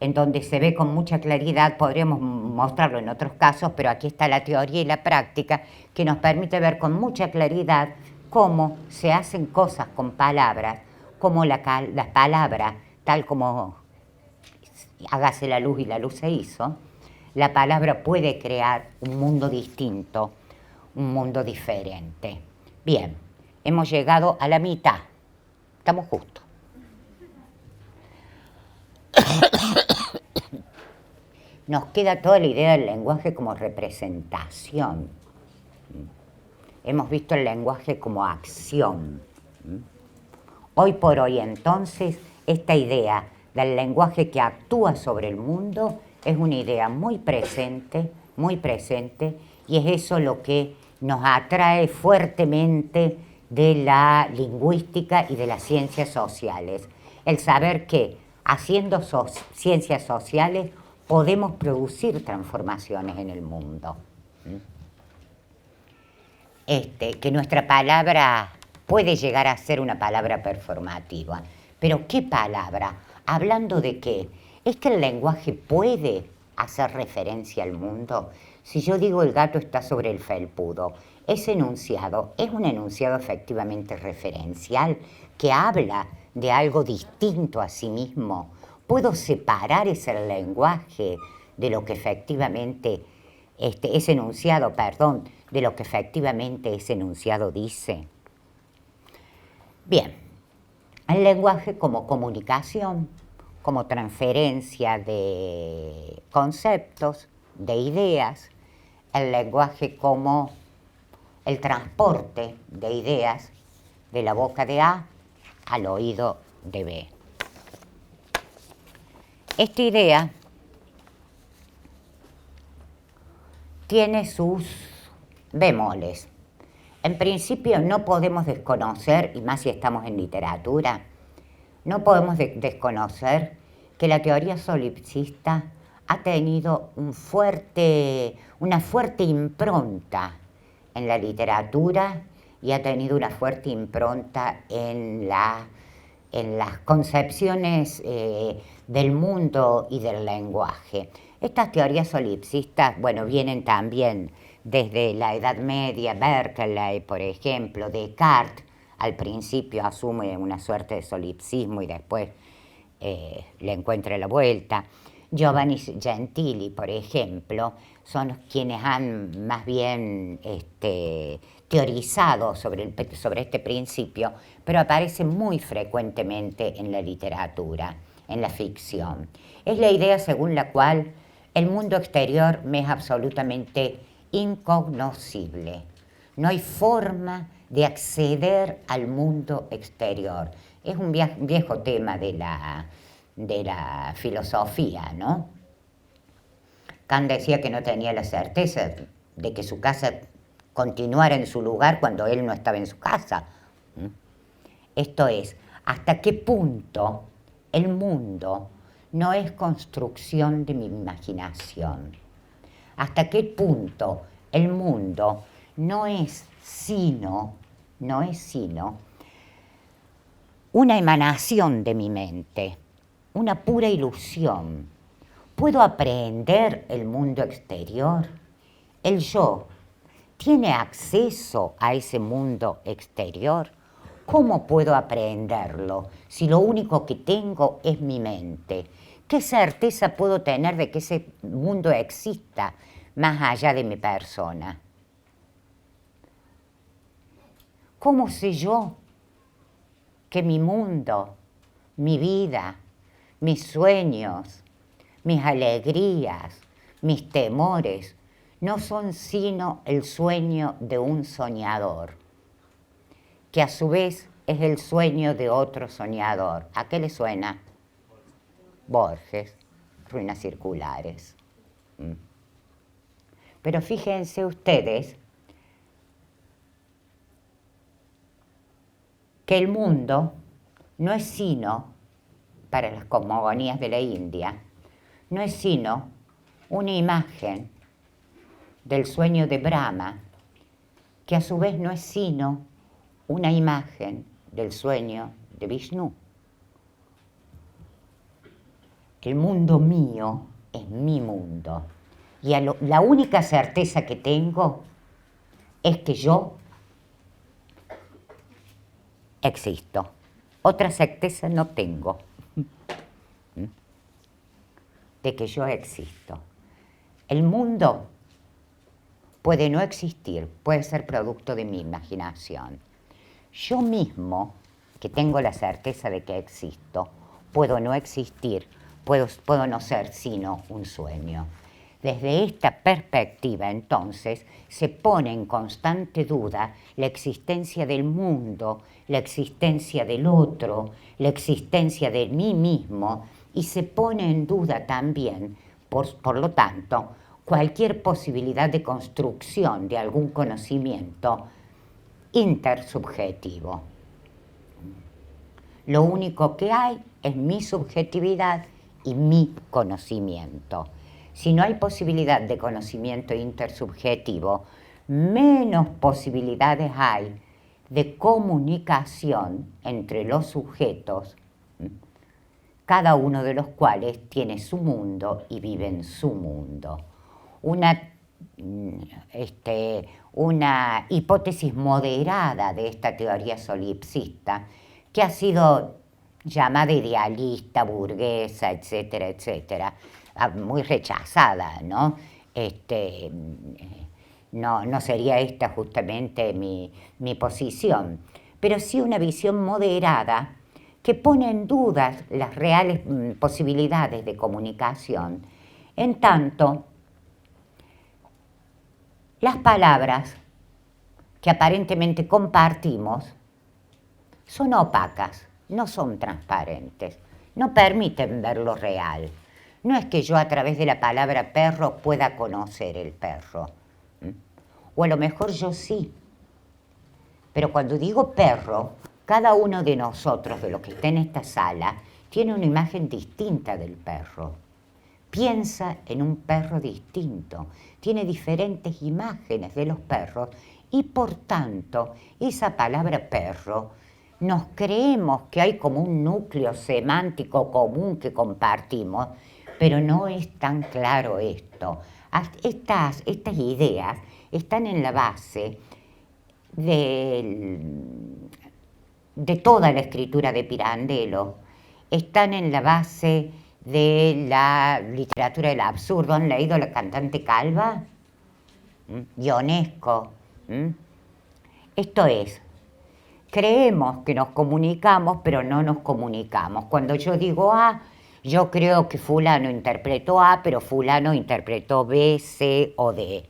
en donde se ve con mucha claridad, podríamos mostrarlo en otros casos, pero aquí está la teoría y la práctica que nos permite ver con mucha claridad cómo se hacen cosas con palabras, cómo la palabra, tal como hágase la luz y la luz se hizo, la palabra puede crear un mundo distinto, un mundo diferente. Bien, hemos llegado a la mitad, estamos justos. Nos queda toda la idea del lenguaje como representación. Hemos visto el lenguaje como acción. Hoy por hoy, entonces, esta idea del lenguaje que actúa sobre el mundo es una idea muy presente, y es eso lo que nos atrae fuertemente de la lingüística y de las ciencias sociales. El saber que haciendo ciencias sociales podemos producir transformaciones en el mundo. Que nuestra palabra puede llegar a ser una palabra performativa. Pero ¿qué palabra? ¿Hablando de qué? ¿Es que el lenguaje puede hacer referencia al mundo? Si yo digo el gato está sobre el felpudo, ese enunciado es un enunciado efectivamente referencial que habla de algo distinto a sí mismo. ¿Puedo separar ese lenguaje de lo que efectivamente ese enunciado dice? Bien, el lenguaje como comunicación, como transferencia de conceptos, de ideas, el lenguaje como el transporte de ideas de la boca de A al oído de B. Esta idea tiene sus bemoles. En principio no podemos desconocer, y más si estamos en literatura, no podemos desconocer que la teoría solipsista ha tenido una fuerte impronta en la literatura y ha tenido una fuerte impronta en las concepciones del mundo y del lenguaje. Estas teorías solipsistas, vienen también desde la Edad Media. Berkeley, por ejemplo, Descartes, al principio asume una suerte de solipsismo y después le encuentra la vuelta. Giovanni Gentili, por ejemplo, son quienes han más bien teorizado sobre este principio, pero aparece muy frecuentemente en la literatura, en la ficción. Es la idea según la cual el mundo exterior me es absolutamente incognoscible. No hay forma de acceder al mundo exterior. Es un viejo tema de la filosofía, ¿no? Kant decía que no tenía la certeza de que su casa continuara en su lugar cuando él no estaba en su casa. Esto es, ¿hasta qué punto el mundo no es construcción de mi imaginación? ¿Hasta qué punto el mundo no es sino una emanación de mi mente, una pura ilusión? ¿Puedo aprehender el mundo exterior? ¿El yo tiene acceso a ese mundo exterior? ¿Cómo puedo aprenderlo si lo único que tengo es mi mente? ¿Qué certeza puedo tener de que ese mundo exista más allá de mi persona? ¿Cómo sé yo que mi mundo, mi vida, mis sueños, mis alegrías, mis temores, no son sino el sueño de un soñador, que a su vez es el sueño de otro soñador? ¿A qué le suena? Borges, Ruinas Circulares. Pero fíjense ustedes que el mundo no es sino, para las cosmogonías de la India, no es sino una imagen del sueño de Brahma, que a su vez no es sino una imagen del sueño de Vishnu. El mundo mío es mi mundo. Y la única certeza que tengo es que yo existo. Otra certeza no tengo de que yo existo. El mundo puede no existir, puede ser producto de mi imaginación. Yo mismo, que tengo la certeza de que existo, puedo no existir, puedo no ser sino un sueño. Desde esta perspectiva, entonces, se pone en constante duda la existencia del mundo, la existencia del otro, la existencia de mí mismo, y se pone en duda también, por lo tanto, cualquier posibilidad de construcción de algún conocimiento intersubjetivo. Lo único que hay es mi subjetividad y mi conocimiento. Si no hay posibilidad de conocimiento intersubjetivo, menos posibilidades hay de comunicación entre los sujetos, cada uno de los cuales tiene su mundo y vive en su mundo. Una hipótesis moderada de esta teoría solipsista, que ha sido llamada idealista, burguesa, etcétera, etcétera, muy rechazada, ¿no? No sería esta justamente mi posición, pero sí una visión moderada que pone en duda las reales posibilidades de comunicación, en tanto las palabras que aparentemente compartimos son opacas, no son transparentes, no permiten ver lo real. No es que yo a través de la palabra perro pueda conocer el perro, o a lo mejor yo sí, pero cuando digo perro, cada uno de nosotros, de los que está en esta sala, tiene una imagen distinta del perro. Piensa en un perro distinto, tiene diferentes imágenes de los perros y por tanto esa palabra perro nos creemos que hay como un núcleo semántico común que compartimos, pero no es tan claro esto. Estas ideas están en la base de toda la escritura de Pirandello, están en la base de la literatura del absurdo. ¿Han leído La cantante calva? Ionesco. Esto es, creemos que nos comunicamos, pero no nos comunicamos. Cuando yo digo A, yo creo que fulano interpretó A, pero fulano interpretó B, C o D.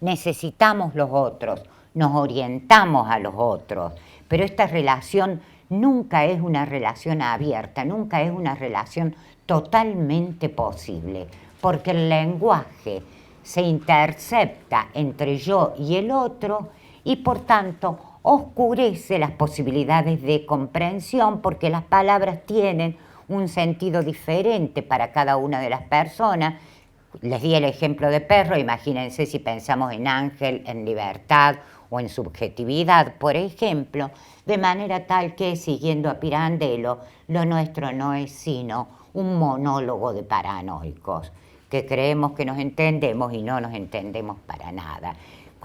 Necesitamos los otros, nos orientamos a los otros, pero esta relación nunca es una relación abierta, nunca es una relación totalmente posible, porque el lenguaje se intercepta entre yo y el otro y por tanto oscurece las posibilidades de comprensión, porque las palabras tienen un sentido diferente para cada una de las personas. Les di el ejemplo de perro, imagínense si pensamos en ángel, en libertad o en subjetividad, por ejemplo, de manera tal que, siguiendo a Pirandello, lo nuestro no es sino un monólogo de paranoicos, que creemos que nos entendemos y no nos entendemos para nada.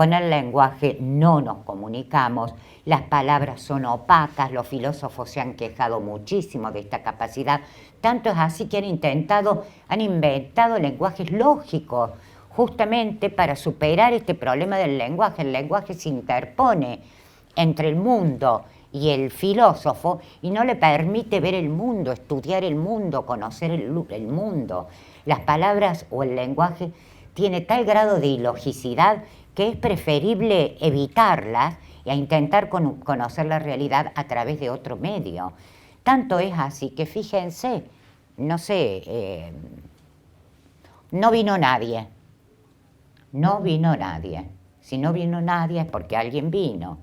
Con el lenguaje no nos comunicamos, las palabras son opacas, los filósofos se han quejado muchísimo de esta capacidad, tanto es así que han inventado lenguajes lógicos, justamente para superar este problema del lenguaje. El lenguaje se interpone entre el mundo y el filósofo y no le permite ver el mundo, estudiar el mundo, conocer el mundo. Las palabras o el lenguaje tiene tal grado de ilogicidad que es preferible evitarlas y a intentar conocer la realidad a través de otro medio. Tanto es así que fíjense, no sé, no vino nadie. Si no vino nadie es porque alguien vino.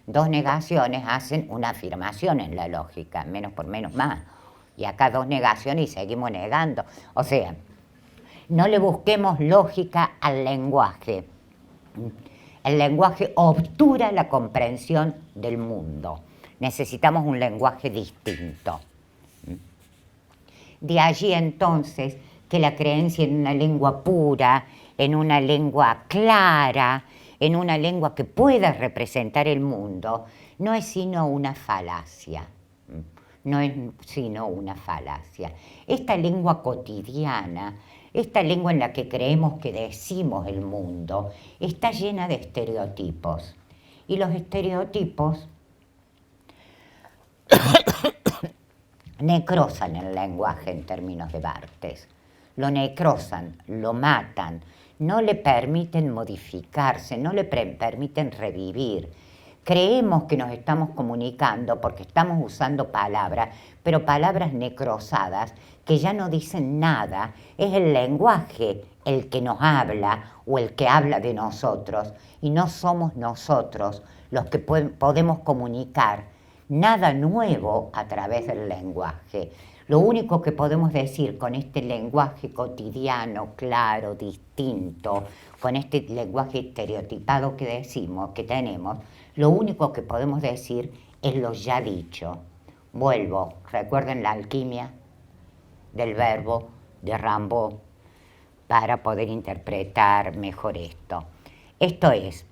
Dos negaciones hacen una afirmación en la lógica, menos por menos más. Y acá dos negaciones y seguimos negando. O sea, no le busquemos lógica al lenguaje. El lenguaje obtura la comprensión del mundo. Necesitamos un lenguaje distinto. De allí entonces que la creencia en una lengua pura, en una lengua clara, en una lengua que pueda representar el mundo, no es sino una falacia. No es sino una falacia. Esta lengua cotidiana, esta lengua en la que creemos que decimos el mundo, está llena de estereotipos. Y los estereotipos necrosan el lenguaje en términos de Barthes. Lo necrosan, lo matan, no le permiten modificarse, no le permiten revivir. Creemos que nos estamos comunicando porque estamos usando palabras, pero palabras necrosadas que ya no dicen nada. Es el lenguaje el que nos habla o el que habla de nosotros y no somos nosotros los que podemos comunicar nada nuevo a través del lenguaje. Lo único que podemos decir con este lenguaje cotidiano, claro, distinto, con este lenguaje estereotipado que decimos, que tenemos, lo único que podemos decir es lo ya dicho. Vuelvo, recuerden la alquimia del verbo de Rimbaud para poder interpretar mejor esto. Esto es,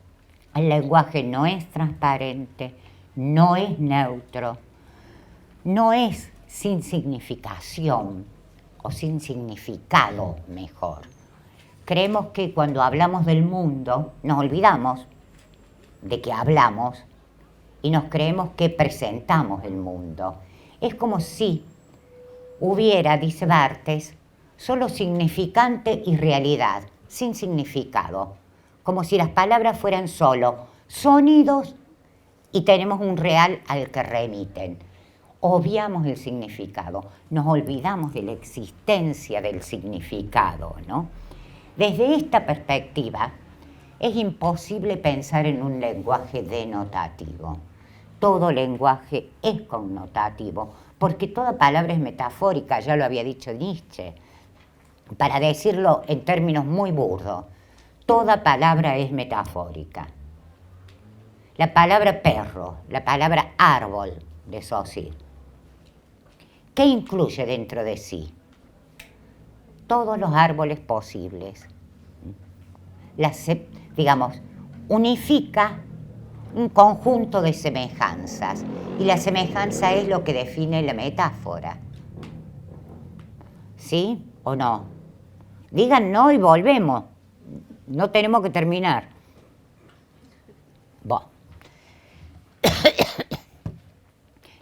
el lenguaje no es transparente, no es neutro, no es sin significación o sin significado mejor. Creemos que cuando hablamos del mundo nos olvidamos de que hablamos y nos creemos que presentamos el mundo. Es como si hubiera, dice Barthes, solo significante y realidad, sin significado, como si las palabras fueran solo sonidos y tenemos un real al que remiten. Obviamos el significado, nos olvidamos de la existencia del significado, ¿no? Desde esta perspectiva, es imposible pensar en un lenguaje denotativo. Todo lenguaje es connotativo, porque toda palabra es metafórica, ya lo había dicho Nietzsche. Para decirlo en términos muy burdos, toda palabra es metafórica. La palabra perro, la palabra árbol de Saussure, ¿qué incluye dentro de sí? Todos los árboles posibles. Unifica un conjunto de semejanzas. Y la semejanza es lo que define la metáfora. ¿Sí o no? Digan no y volvemos. No tenemos que terminar. Bueno.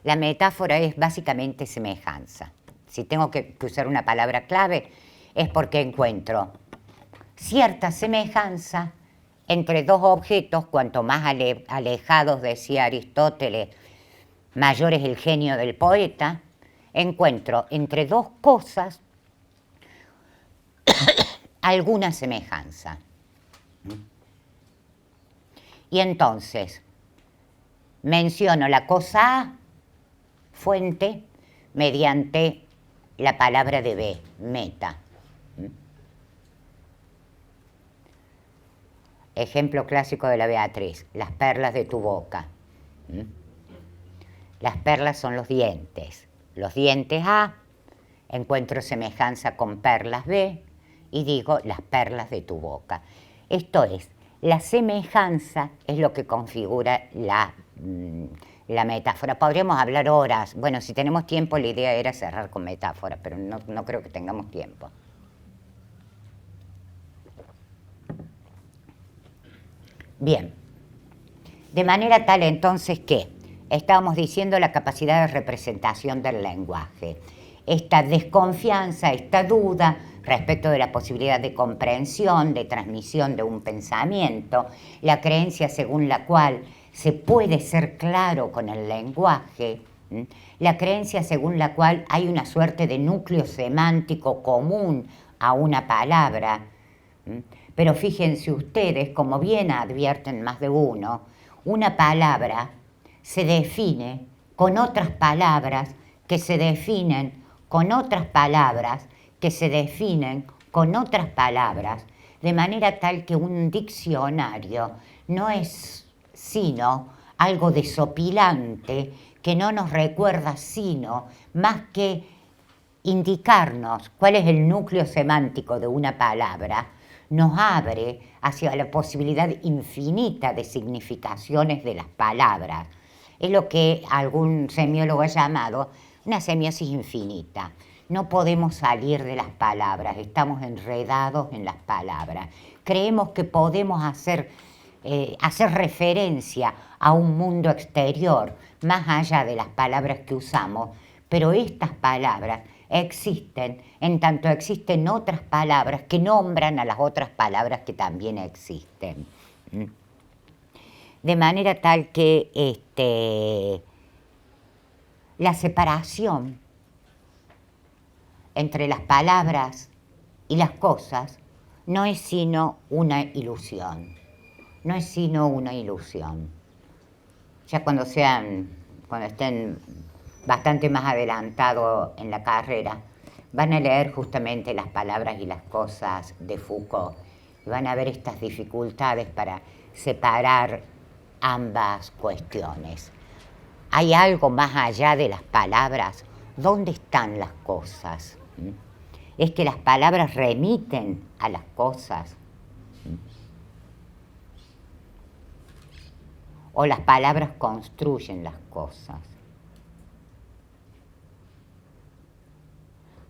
La metáfora es básicamente semejanza. Si tengo que usar una palabra clave, es porque encuentro cierta semejanza entre dos objetos, cuanto más alejados, decía Aristóteles, mayor es el genio del poeta. Encuentro entre dos cosas alguna semejanza. Y entonces menciono la cosa A, fuente, mediante la palabra de B, meta. Ejemplo clásico de la Beatriz, las perlas de tu boca. Las perlas son los dientes. Los dientes A, encuentro semejanza con perlas B y digo las perlas de tu boca. Esto es, La semejanza es lo que configura la metáfora. Podríamos hablar horas. Bueno, si tenemos tiempo, la idea era cerrar con metáforas, pero no creo que tengamos tiempo. Bien. De manera tal entonces que estábamos diciendo la capacidad de representación del lenguaje. Esta desconfianza, esta duda respecto de la posibilidad de comprensión, de transmisión de un pensamiento, la creencia según la cual se puede ser claro con el lenguaje, la creencia según la cual hay una suerte de núcleo semántico común a una palabra. Pero fíjense ustedes, como bien advierten más de uno, una palabra se define con otras palabras que se definen con otras palabras que se definen con otras palabras, de manera tal que un diccionario no es sino algo desopilante que no nos recuerda sino más que indicarnos cuál es el núcleo semántico de una palabra, nos abre hacia la posibilidad infinita de significaciones de las palabras. Es lo que algún semiólogo ha llamado una semiosis infinita. No podemos salir de las palabras, estamos enredados en las palabras. Creemos que podemos hacer referencia a un mundo exterior, más allá de las palabras que usamos, pero estas palabras existen en tanto existen otras palabras que nombran a las otras palabras que también existen. De manera tal que la separación entre las palabras y las cosas no es sino una ilusión. No es sino una ilusión. Ya cuando estén bastante más adelantados en la carrera, van a leer justamente Las palabras y las cosas de Foucault y van a ver estas dificultades para separar ambas cuestiones. ¿Hay algo más allá de las palabras? ¿Dónde están las cosas? ¿Es que las palabras remiten a las cosas? ¿O las palabras construyen las cosas?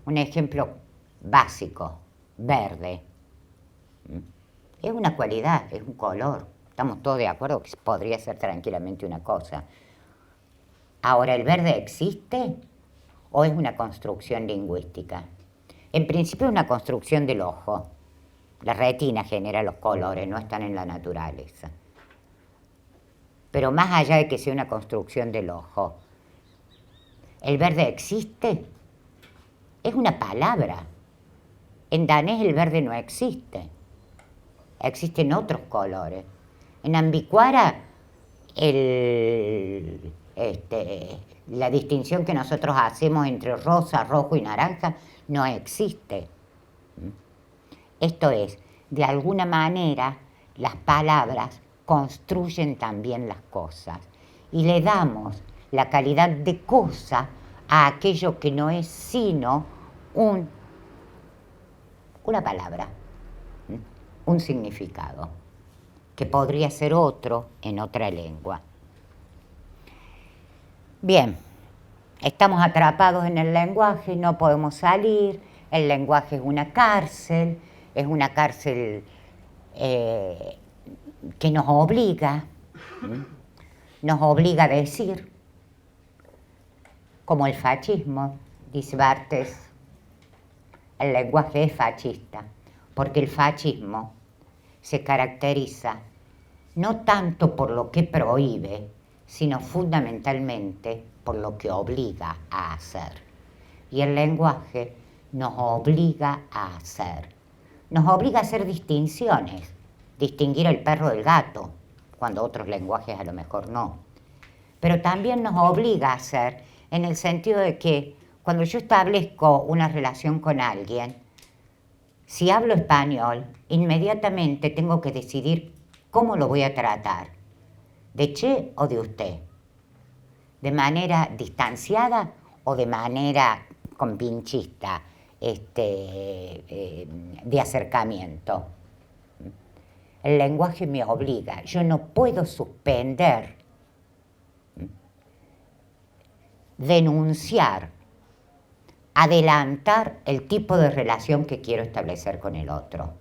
Un ejemplo básico, verde. Es una cualidad, es un color. Estamos todos de acuerdo que podría ser tranquilamente una cosa. Ahora, ¿el verde existe o es una construcción lingüística? En principio es una construcción del ojo. La retina genera los colores, no están en la naturaleza. Pero más allá de que sea una construcción del ojo, ¿el verde existe? Es una palabra. En danés el verde no existe. Existen otros colores. En ambicuara la distinción que nosotros hacemos entre rosa, rojo y naranja no existe. Esto es, de alguna manera, las palabras construyen también las cosas y le damos la calidad de cosa a aquello que no es sino una palabra, un significado, que podría ser otro en otra lengua. Bien, estamos atrapados en el lenguaje, no podemos salir, el lenguaje es una cárcel que nos obliga a decir, como el fascismo, dice Barthes, el lenguaje es fascista, porque el fascismo se caracteriza no tanto por lo que prohíbe, sino fundamentalmente por lo que obliga a hacer. Y el lenguaje nos obliga a hacer. Nos obliga a hacer distinciones, distinguir el perro del gato, cuando otros lenguajes a lo mejor no. Pero también nos obliga a hacer en el sentido de que cuando yo establezco una relación con alguien, si hablo español, inmediatamente tengo que decidir cómo lo voy a tratar, de che o de usted, de manera distanciada o de manera compinchista, de acercamiento. El lenguaje me obliga. Yo no puedo suspender, denunciar, adelantar el tipo de relación que quiero establecer con el otro,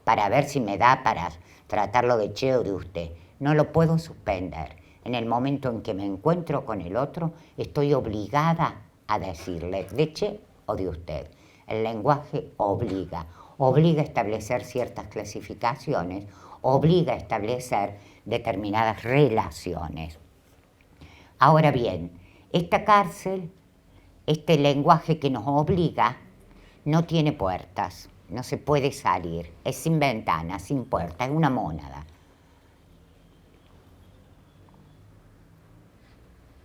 para ver si me da para tratarlo de che o de usted. No lo puedo suspender. En el momento en que me encuentro con el otro, estoy obligada a decirle de che o de usted. El lenguaje obliga a establecer ciertas clasificaciones, obliga a establecer determinadas relaciones. Ahora bien, esta cárcel, este lenguaje que nos obliga, no tiene puertas, no se puede salir, es sin ventanas, sin puertas, es una mónada.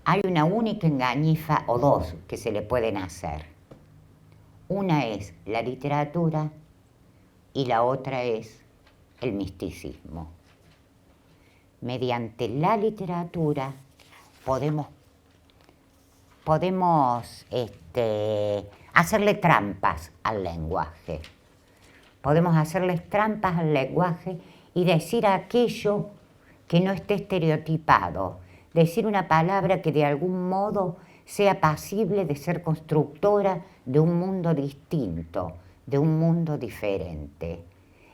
Hay una única engañifa o dos que se le pueden hacer. Una es la literatura y la otra es el misticismo. Mediante la literatura podemos hacerle trampas al lenguaje. Podemos hacerles trampas al lenguaje y decir aquello que no esté estereotipado, decir una palabra que de algún modo sea pasible de ser constructora de un mundo distinto, de un mundo diferente.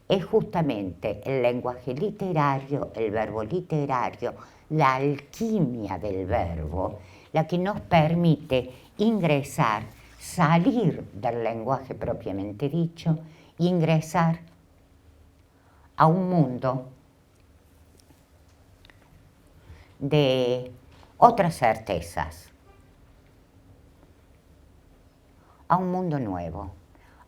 Es justamente el lenguaje literario, el verbo literario, la alquimia del verbo, la que nos permite ingresar, salir del lenguaje propiamente dicho, e ingresar a un mundo de otras certezas, a un mundo nuevo,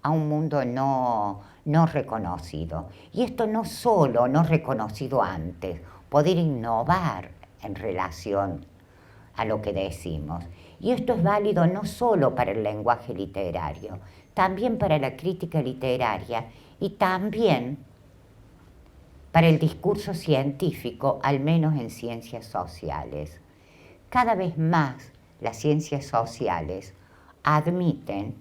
a un mundo no reconocido. Y esto no solo no reconocido antes, poder innovar en relación a lo que decimos. Y esto es válido no solo para el lenguaje literario, también para la crítica literaria y también para el discurso científico, al menos en ciencias sociales. Cada vez más las ciencias sociales admiten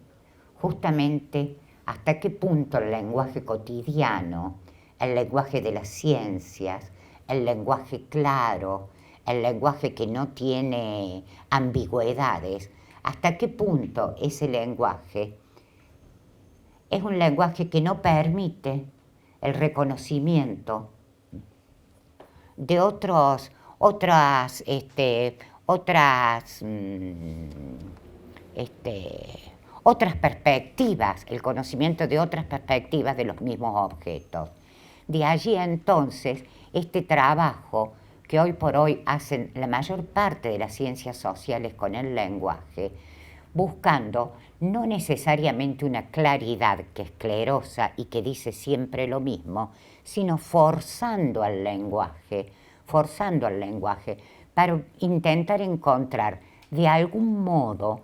justamente hasta qué punto el lenguaje cotidiano, el lenguaje de las ciencias, el lenguaje claro, el lenguaje que no tiene ambigüedades, hasta qué punto ese lenguaje es un lenguaje que no permite el reconocimiento de otras perspectivas, el conocimiento de otras perspectivas de los mismos objetos. De allí entonces este trabajo que hoy por hoy hacen la mayor parte de las ciencias sociales con el lenguaje, buscando no necesariamente una claridad que es esclerosa y que dice siempre lo mismo, sino forzando al lenguaje para intentar encontrar de algún modo,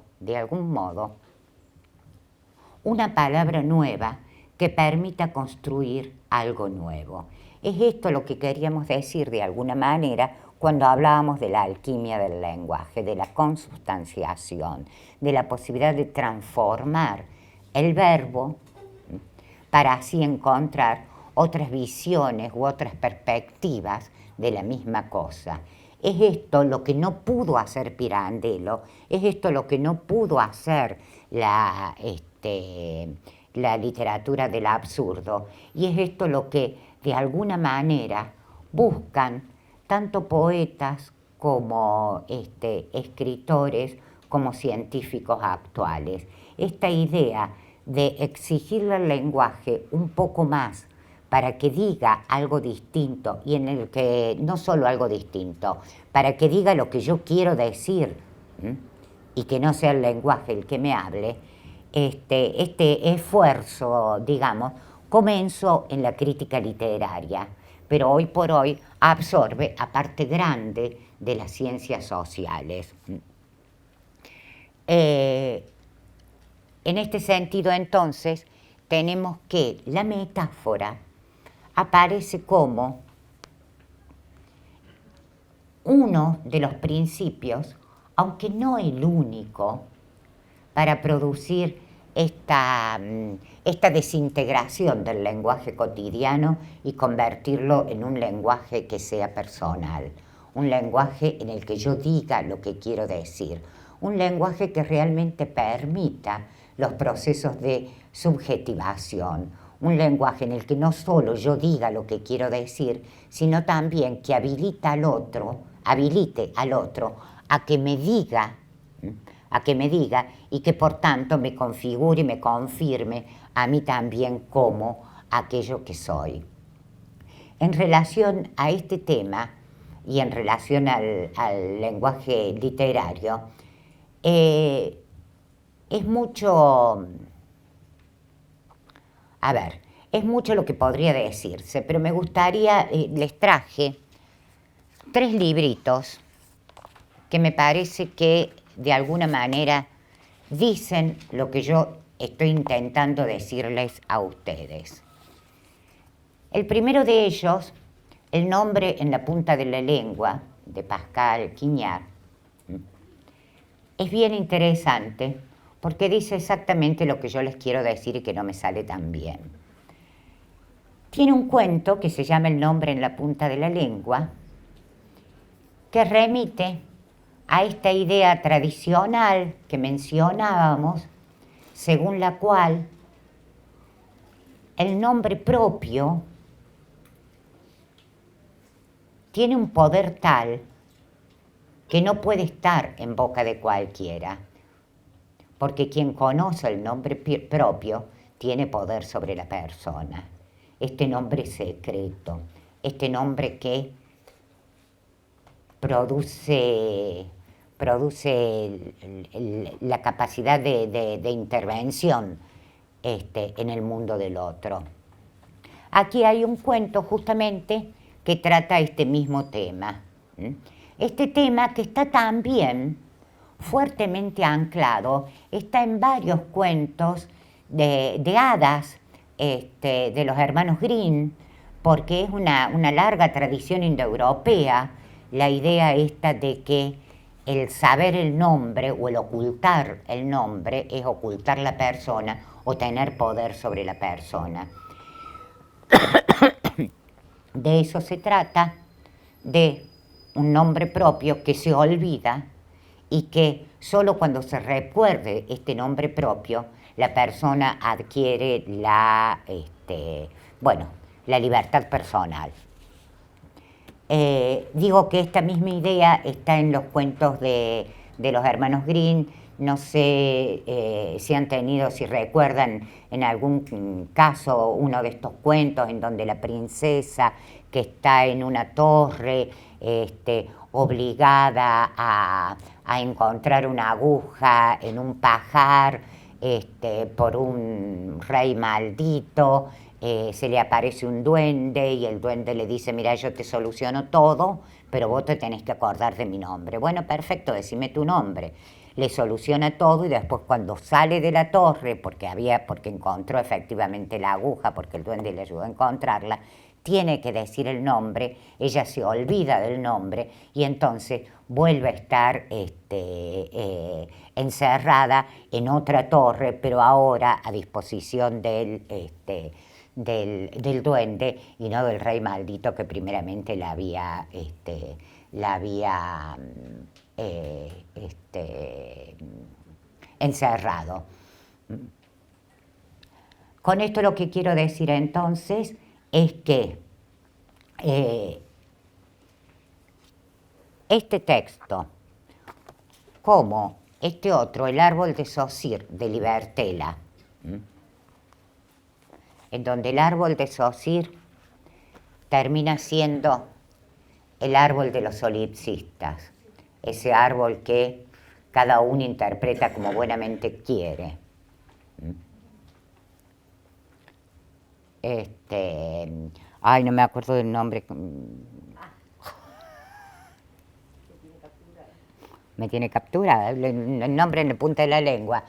una palabra nueva que permita construir algo nuevo. Es esto lo que queríamos decir de alguna manera cuando hablábamos de la alquimia del lenguaje, de la consubstanciación, de la posibilidad de transformar el verbo para así encontrar otras visiones u otras perspectivas de la misma cosa. Es esto lo que no pudo hacer Pirandello, es esto lo que no pudo hacer la literatura del absurdo, y es esto lo que de alguna manera buscan tanto poetas como escritores como científicos actuales. Esta idea de exigirle al lenguaje un poco más para que diga algo distinto, y en el que no solo algo distinto, para que diga lo que yo quiero decir, y que no sea el lenguaje el que me hable. Este esfuerzo, digamos, comenzó en la crítica literaria, pero hoy por hoy absorbe a parte grande de las ciencias sociales. En este sentido, entonces, tenemos que la metáfora aparece como uno de los principios, aunque no el único, para producir esta desintegración del lenguaje cotidiano y convertirlo en un lenguaje que sea personal, un lenguaje en el que yo diga lo que quiero decir, un lenguaje que realmente permita los procesos de subjetivación, un lenguaje en el que no solo yo diga lo que quiero decir, sino también que habilite al otro a que me diga, y que por tanto me configure y me confirme a mí también como aquello que soy. En relación a este tema y en relación al lenguaje literario, es mucho lo que podría decirse, pero me gustaría, les traje 3 libritos que me parece que de alguna manera dicen lo que yo estoy intentando decirles a ustedes. El primero de ellos, El nombre en la punta de la lengua, de Pascal Quignard, es bien interesante porque dice exactamente lo que yo les quiero decir y que no me sale tan bien. Tiene un cuento que se llama El nombre en la punta de la lengua, que remite a esta idea tradicional que mencionábamos, según la cual el nombre propio tiene un poder tal que no puede estar en boca de cualquiera, porque quien conoce el nombre propio tiene poder sobre la persona. Este nombre secreto, este nombre que produce la capacidad de intervención en el mundo del otro. Aquí hay un cuento justamente que trata este mismo tema. Este tema que está también fuertemente anclado, está en varios cuentos de hadas de los hermanos Grimm, porque es una larga tradición indoeuropea la idea esta de que el saber el nombre o el ocultar el nombre es ocultar la persona o tener poder sobre la persona. De eso se trata, de un nombre propio que se olvida y que solo cuando se recuerde este nombre propio la persona adquiere la libertad personal. Digo que esta misma idea está en los cuentos de los hermanos Grimm. No sé si recuerdan en algún caso uno de estos cuentos en donde la princesa que está en una torre obligada a encontrar una aguja en un pajar por un rey maldito, se le aparece un duende y el duende le dice: mira, yo te soluciono todo, pero vos te tenés que acordar de mi nombre. Bueno, perfecto, decime tu nombre. Le soluciona todo y después cuando sale de la torre, porque encontró efectivamente la aguja, porque el duende le ayudó a encontrarla, tiene que decir el nombre, ella se olvida del nombre y entonces vuelve a estar encerrada en otra torre, pero ahora a disposición del duende y no del rey maldito que primeramente la había encerrado. Con esto lo que quiero decir entonces es que este texto, como este otro, El árbol de Saussure, de Libertela, en donde el árbol de Saussure termina siendo el árbol de los solipsistas, ese árbol que cada uno interpreta como buenamente quiere. No me acuerdo del nombre. Me tiene capturada el nombre en la punta de la lengua.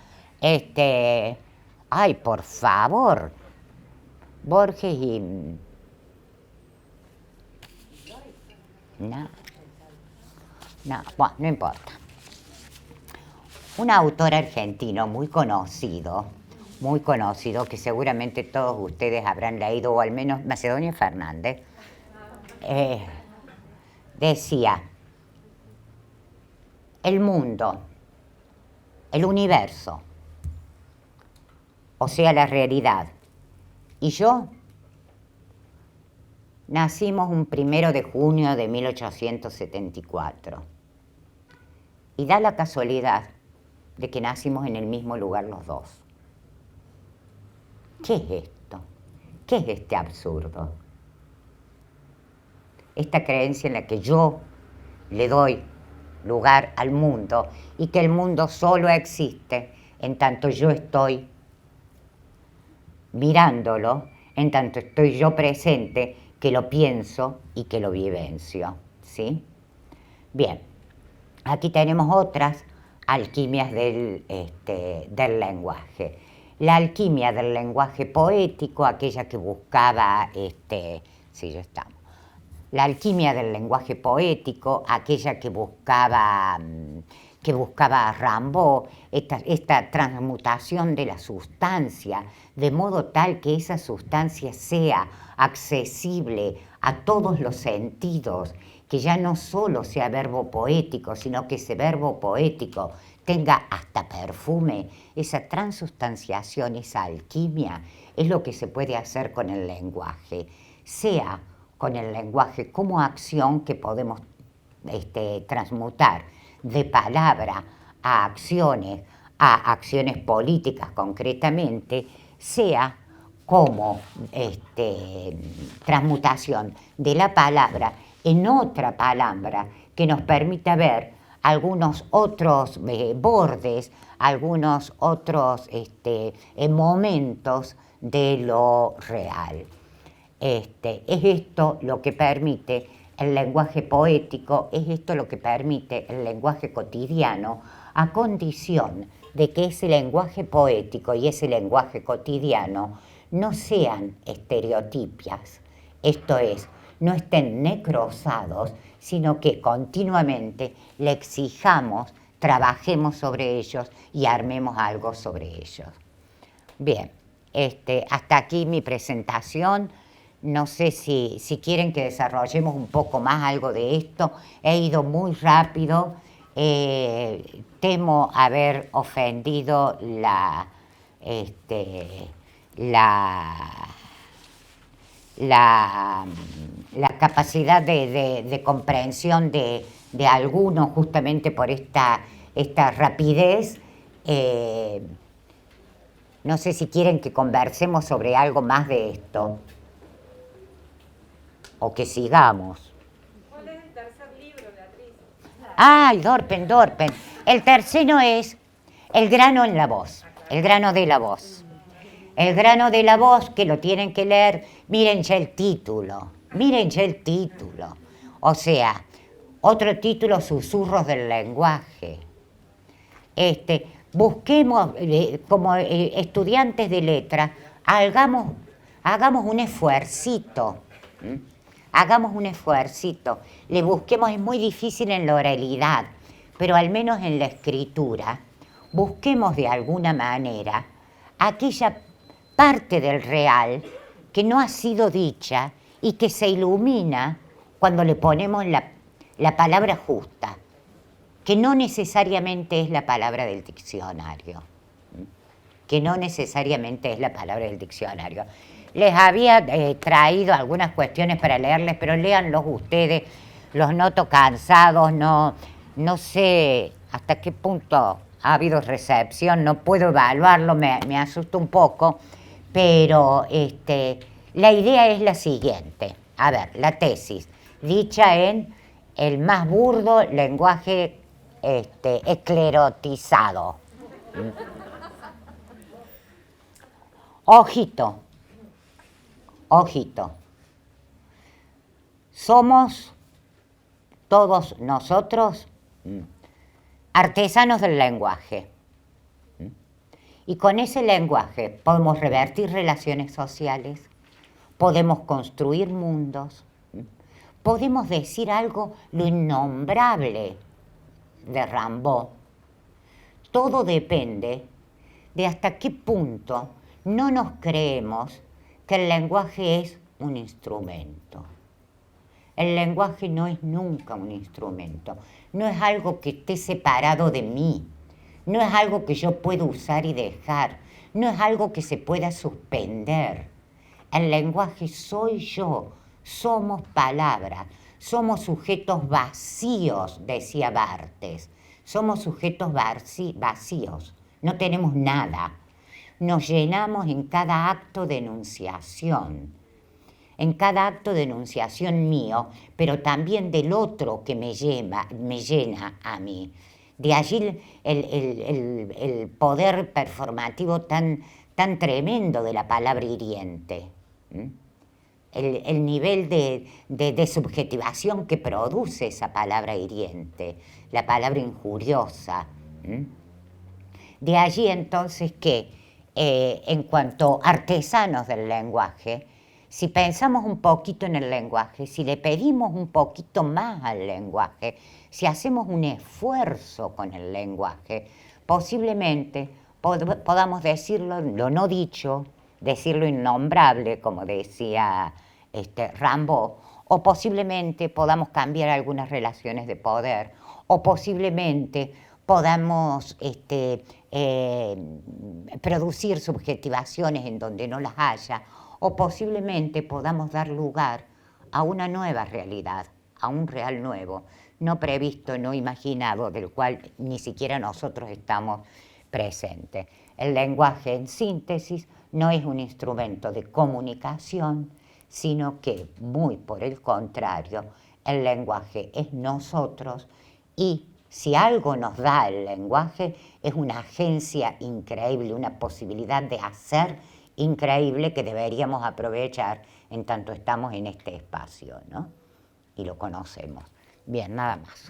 Por favor. Borges y... No, no importa. Un autor argentino muy conocido, muy conocido que seguramente todos ustedes habrán leído, o al menos Macedonio Fernández, decía, el mundo, el universo, o sea, la realidad, y yo nacimos un 1 de junio de 1874. Y da la casualidad de que nacimos en el mismo lugar los dos. ¿Qué es esto? ¿Qué es este absurdo? Esta creencia en la que yo le doy lugar al mundo y que el mundo solo existe en tanto yo estoy mirándolo, en tanto estoy yo presente, que lo pienso y que lo vivencio, ¿sí? Bien, aquí tenemos otras alquimias del lenguaje. La alquimia del lenguaje poético, aquella que buscaba, sí, ya estamos. La alquimia del lenguaje poético, aquella que buscaba Rimbaud, esta transmutación de la sustancia, de modo tal que esa sustancia sea accesible a todos los sentidos, que ya no solo sea verbo poético, sino que ese verbo poético tenga hasta perfume. Esa transustanciación, esa alquimia, es lo que se puede hacer con el lenguaje, sea con el lenguaje como acción que podemos transmutar de palabra a acciones políticas concretamente, sea como transmutación de la palabra en otra palabra que nos permita ver algunos otros bordes, algunos otros momentos de lo real. Es esto lo que permite el lenguaje poético, es esto lo que permite el lenguaje cotidiano, a condición de que ese lenguaje poético y ese lenguaje cotidiano no sean estereotipias, esto es, no estén necrosados, sino que continuamente le exijamos, trabajemos sobre ellos y armemos algo sobre ellos. Bien, hasta aquí mi presentación. No sé si quieren que desarrollemos un poco más algo de esto. He ido muy rápido. Temo haber ofendido la capacidad de comprensión de algunos justamente por esta rapidez. No sé si quieren que conversemos sobre algo más de esto. O que sigamos. ¿Cuál es el tercer libro, Beatriz? ¡Ay, Dorpen! El tercero es El grano en la voz, el grano de la voz. El grano de la voz, que lo tienen que leer, miren ya el título. O sea, otro título, Susurros del lenguaje. Busquemos, como estudiantes de letras, hagamos un esfuercito. Hagamos un esfuercito, le busquemos, es muy difícil en la oralidad, pero al menos en la escritura, busquemos de alguna manera aquella parte del real que no ha sido dicha y que se ilumina cuando le ponemos la palabra justa, que no necesariamente es la palabra del diccionario. Les había traído algunas cuestiones para leerles, pero léanlos ustedes, los noto cansados, no sé hasta qué punto ha habido recepción, no puedo evaluarlo, me asusta un poco, pero la idea es la siguiente. A ver, la tesis, dicha en el más burdo lenguaje esclerotizado. Ojito. Somos todos nosotros artesanos del lenguaje. Y con ese lenguaje podemos revertir relaciones sociales, podemos construir mundos, podemos decir algo, lo innombrable de Rimbaud. Todo depende de hasta qué punto no nos creemos que el lenguaje es un instrumento. El lenguaje no es nunca un instrumento, no es algo que esté separado de mí, no es algo que yo pueda usar y dejar, no es algo que se pueda suspender. El lenguaje soy yo, somos palabras, somos sujetos vacíos, decía Barthes, somos sujetos vacíos, no tenemos nada. Nos llenamos en cada acto de enunciación. En cada acto de enunciación mío, pero también del otro que me llena a mí. De allí el poder performativo tan tremendo de la palabra hiriente. El nivel de subjetivación que produce esa palabra hiriente, la palabra injuriosa. De allí entonces que, en cuanto artesanos del lenguaje, si pensamos un poquito en el lenguaje, si le pedimos un poquito más al lenguaje, si hacemos un esfuerzo con el lenguaje, posiblemente podamos decirlo, lo no dicho, decirlo innombrable, como decía Rimbaud, o posiblemente podamos cambiar algunas relaciones de poder, o posiblemente podamos producir subjetivaciones en donde no las haya, o posiblemente podamos dar lugar a una nueva realidad, a un real nuevo, no previsto, no imaginado, del cual ni siquiera nosotros estamos presentes. El lenguaje, en síntesis, no es un instrumento de comunicación, sino que, muy por el contrario, el lenguaje es nosotros, y si algo nos da el lenguaje es una agencia increíble, una posibilidad de hacer increíble que deberíamos aprovechar en tanto estamos en este espacio, ¿no? Y lo conocemos. Bien, nada más.